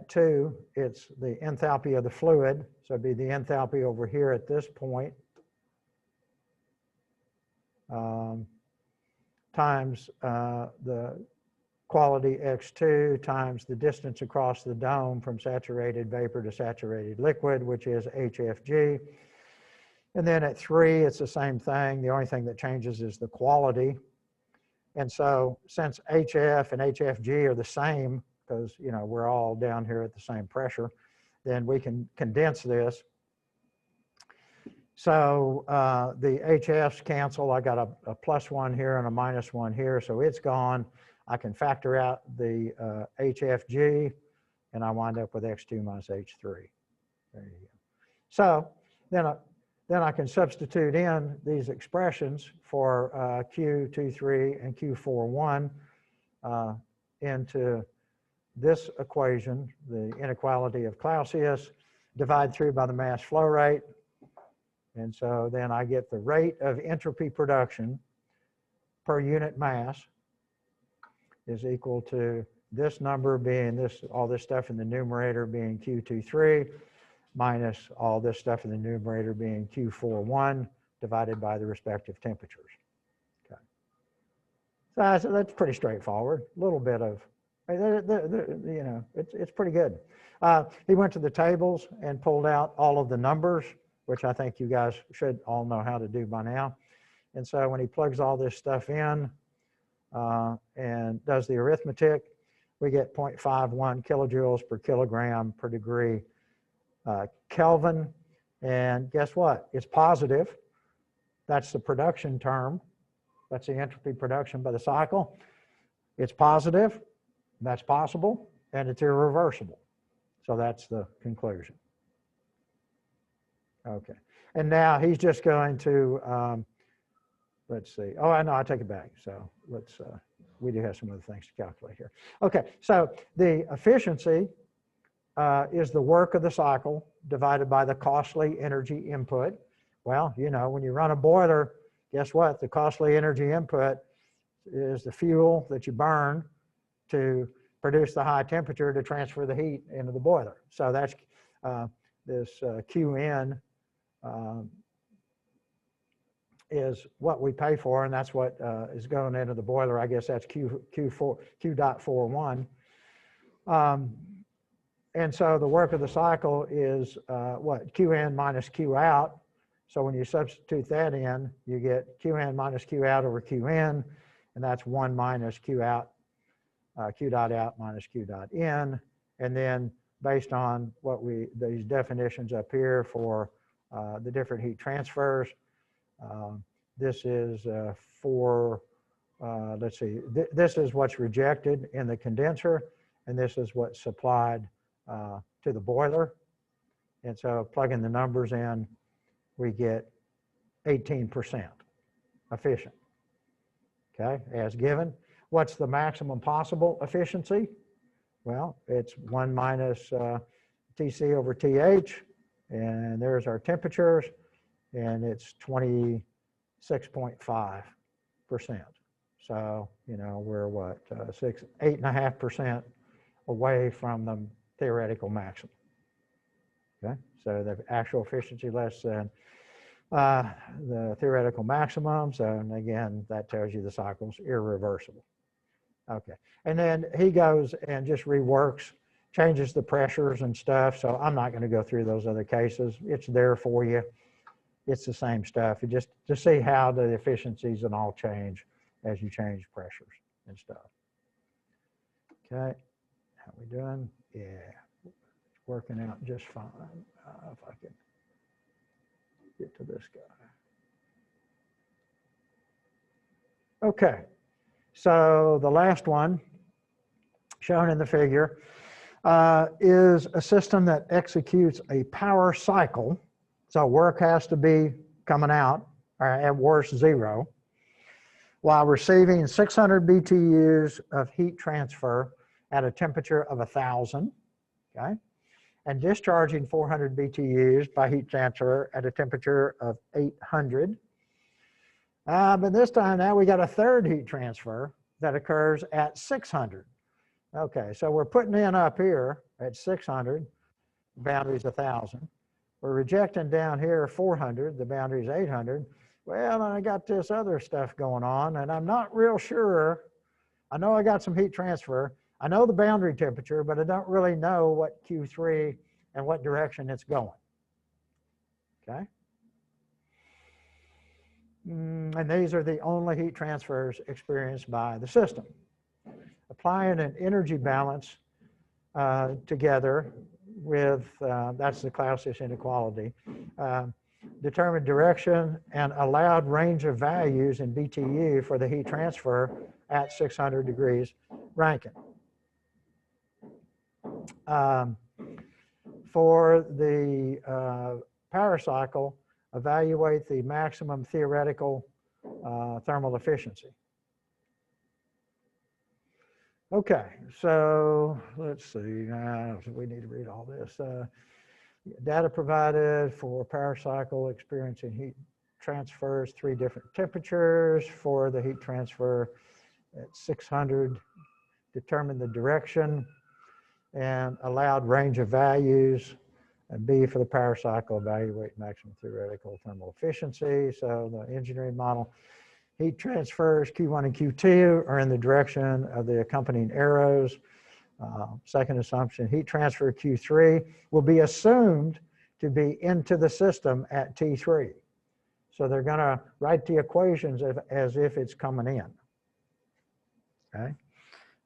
2, it's the enthalpy of the fluid. So it'd be the enthalpy over here at this point, times the quality x2 times the distance across the dome from saturated vapor to saturated liquid, which is HFG. And then at 3, it's the same thing. The only thing that changes is the quality. And so since HF and HFG are the same, because we're all down here at the same pressure, then we can condense this. So the HFs cancel. I got a +1 here and a -1 here, so it's gone. I can factor out the HFG, and I wind up with x2 minus h3. There you go. So then I can substitute in these expressions for Q23 and Q41 into this equation, the inequality of Clausius, divide through by the mass flow rate. And so then I get the rate of entropy production per unit mass is equal to this number being all this stuff in the numerator being Q23 minus all this stuff in the numerator being Q41 divided by the respective temperatures. Okay. So that's pretty straightforward. A little bit of, it's pretty good. He went to the tables and pulled out all of the numbers, which I think you guys should all know how to do by now. And so when he plugs all this stuff in and does the arithmetic, we get 0.51 kilojoules per kilogram per degree Kelvin. And guess what? It's positive. That's the production term. That's the entropy production by the cycle. It's positive. That's possible. And it's irreversible. So that's the conclusion. Okay. And now he's just going to, let's see. Oh, no, I take it back. So let's, we do have some other things to calculate here. Okay. So the efficiency is the work of the cycle divided by the costly energy input. Well, when you run a boiler, guess what? The costly energy input is the fuel that you burn to produce the high temperature to transfer the heat into the boiler. So that's this Qn is what we pay for, and that's what is going into the boiler. I guess that's Q.41. And so the work of the cycle is what? Qn minus Q out. So when you substitute that in, you get Qn minus Q out over Qn, and that's 1 minus Q out, Q dot out minus Q dot in. And then based on these definitions up here for the different heat transfers. This is let's see, this is what's rejected in the condenser, and this is what's supplied to the boiler. And so plugging the numbers in, we get 18% efficient, okay, as given. What's the maximum possible efficiency? Well, it's 1 minus TC over TH, and there's our temperatures, and it's 26.5%. So, you know, we're what, 8.5% away from the theoretical maximum. Okay, so the actual efficiency less than the theoretical maximum. So, and again, that tells you the cycle's irreversible. Okay, and then he goes and just reworks, changes the pressures and stuff. So I'm not going to go through those other cases. It's there for you. It's the same stuff. You just to see how the efficiencies and all change as you change pressures and stuff. Okay, how we doing? Yeah, it's working out just fine. If I can get to this guy. Okay, so the last one shown in the figure is a system that executes a power cycle. So work has to be coming out, or at worst 0, while receiving 600 BTUs of heat transfer at a temperature of 1,000, okay, and discharging 400 BTUs by heat transfer at a temperature of 800. But this time now we got a third heat transfer that occurs at 600. Okay, so we're putting in up here at 600, boundary's 1,000. We're rejecting down here 400, the boundary's 800. Well, I got this other stuff going on, and I'm not real sure. I know I got some heat transfer. I know the boundary temperature, but I don't really know what Q3 and what direction it's going. Okay? And these are the only heat transfers experienced by the system. Applying an energy balance together with, that's the Clausius Inequality, determine direction and allowed range of values in BTU for the heat transfer at 600 degrees Rankine. For the power cycle, evaluate the maximum theoretical thermal efficiency. Okay, so let's see, we need to read all this. Data provided for power cycle experiencing heat transfers, 3 different temperatures for the heat transfer at 600, determine the direction and allowed range of values, and B for the power cycle, evaluate maximum theoretical thermal efficiency. So the engineering model, heat transfers Q1 and Q2 are in the direction of the accompanying arrows. Second assumption, heat transfer Q3 will be assumed to be into the system at T3. So they're going to write the equations as if it's coming in. Okay?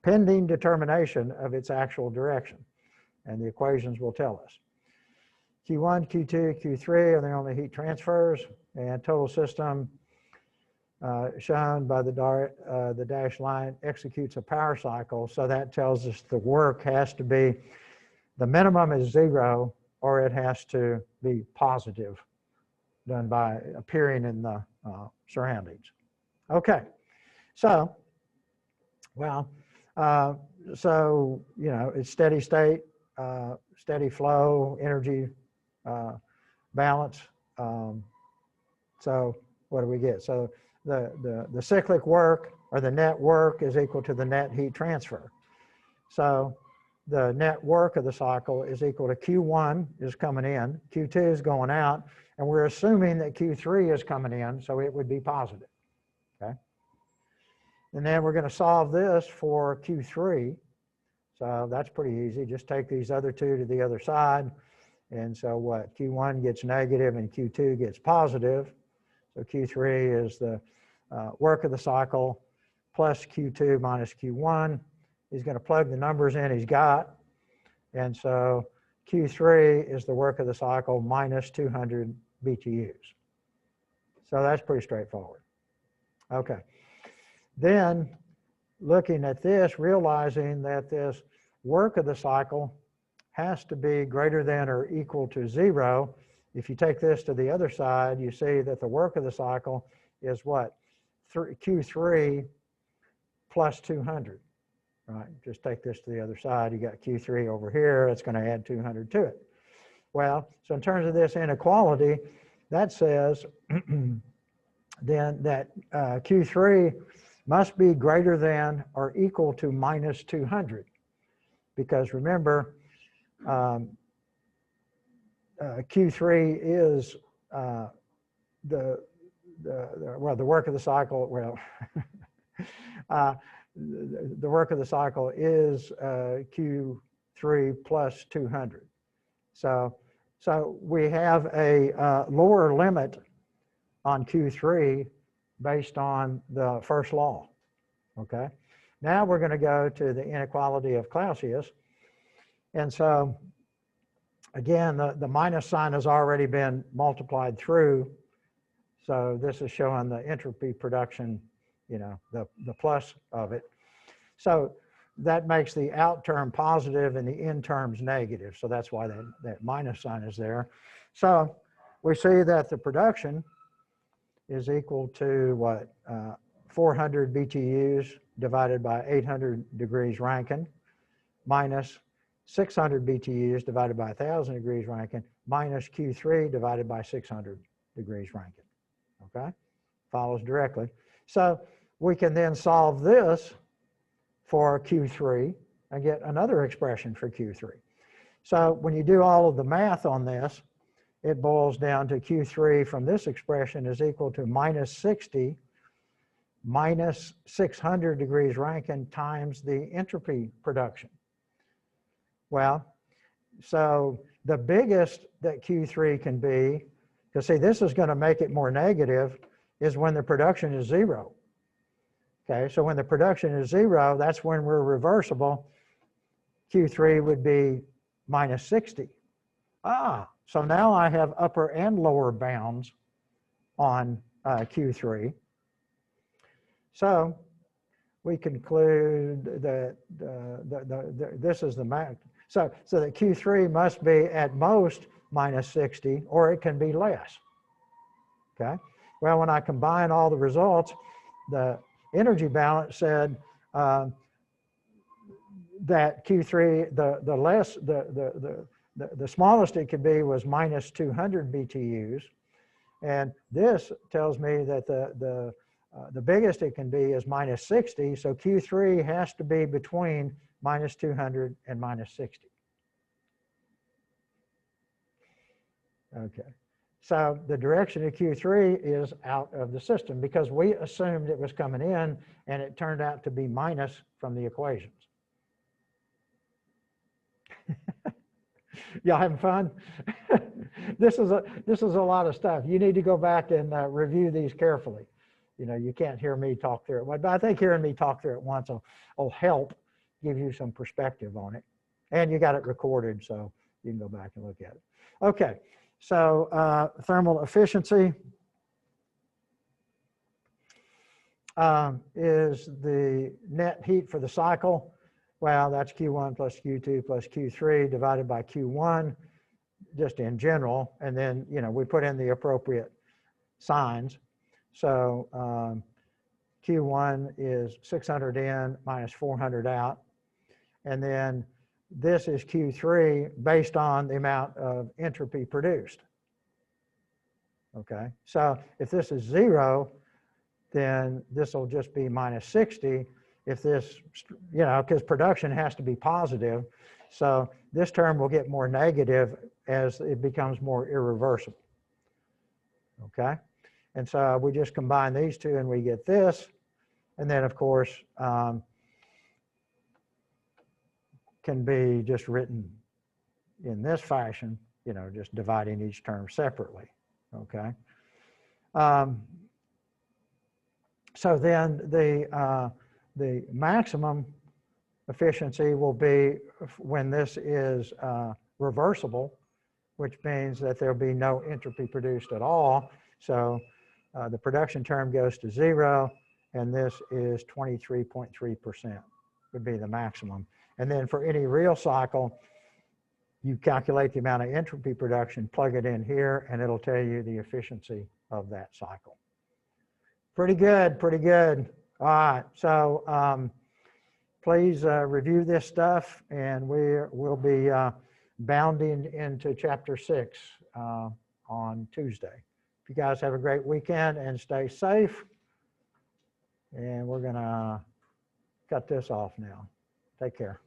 Pending determination of its actual direction. And the equations will tell us. Q1, Q2, Q3 are the only heat transfers, and total system shown by the dashed line executes a power cycle. So that tells us the work has to be, the minimum is 0, or it has to be positive, done by appearing in the surroundings. Okay, so, well, so, you know, it's steady state, steady flow, energy balance. So what do we get? So the cyclic work, or the net work, is equal to the net heat transfer. So the net work of the cycle is equal to Q1 is coming in, Q2 is going out, and we're assuming that Q3 is coming in, so it would be positive. Okay? And then we're going to solve this for Q3. So that's pretty easy. Just take these other 2 to the other side. And so what? Q1 gets negative and Q2 gets positive. So Q3 is the work of the cycle plus Q2 minus Q1. He's going to plug the numbers in he's got. And so Q3 is the work of the cycle minus 200 BTUs. So that's pretty straightforward. Okay. Then looking at this, realizing that this work of the cycle has to be greater than or equal to 0. If you take this to the other side, you see that the work of the cycle is what? Q3 plus 200. Right? Just take this to the other side. You got Q3 over here. It's going to add 200 to it. Well, so in terms of this inequality, that says then that Q3 must be greater than or equal to minus 200. Because remember, Q3 is the work of the cycle. Well, the work of the cycle is Q3 plus 200. So we have a lower limit on Q3 based on the first law. Okay. Now we're going to go to the inequality of Clausius. And so again, the minus sign has already been multiplied through. So this is showing the entropy production, you know, the plus of it. So that makes the out term positive and the in terms negative. So that's why that minus sign is there. So we see that the production is equal to what? 400 BTUs divided by 800 degrees Rankine minus 600 BTUs divided by 1,000 degrees Rankine minus Q3 divided by 600 degrees Rankine. Okay? Follows directly. So we can then solve this for Q3 and get another expression for Q3. So when you do all of the math on this, it boils down to Q3 from this expression is equal to minus 60 minus 600 degrees Rankine times the entropy production. Well, so the biggest that Q3 can be, because see, this is going to make it more negative, is when the production is 0. Okay, so when the production is 0, that's when we're reversible. Q3 would be minus 60. So now I have upper and lower bounds on Q3. So we conclude that this is the max. So that Q3 must be at most minus 60, or it can be less. Okay. Well, when I combine all the results, the energy balance said that Q3, the smallest it could be was minus 200 BTUs, and this tells me that the biggest it can be is minus 60. So Q3 has to be between minus 200 and minus 60. Okay. So the direction of Q3 is out of the system because we assumed it was coming in and it turned out to be minus from the equations. Y'all having fun? This is a lot of stuff. You need to go back and review these carefully. You know, you can't hear me talk through it, but I think hearing me talk through it once will help give you some perspective on it. And you got it recorded, so you can go back and look at it. Okay, so thermal efficiency is the net heat for the cycle. Well, that's Q1 plus Q2 plus Q3 divided by Q1, just in general. And then, you know, we put in the appropriate signs. So Q1 is 600 in minus 400 out. And then this is Q3 based on the amount of entropy produced. Okay, so if this is 0, then this will just be minus 60. If this, you know, because production has to be positive. So this term will get more negative as it becomes more irreversible. Okay, and so we just combine these two and we get this. And then, of course, can be just written in this fashion, you know, just dividing each term separately. Okay. So then the maximum efficiency will be when this is reversible, which means that there'll be no entropy produced at all. So the production term goes to 0, and this is 23.3% would be the maximum. And then for any real cycle, you calculate the amount of entropy production, plug it in here, and it'll tell you the efficiency of that cycle. Pretty good, pretty good. All right, so please review this stuff, and we'll be bounding into chapter 6 on Tuesday. If you guys have a great weekend and stay safe. And we're going to cut this off now. Take care.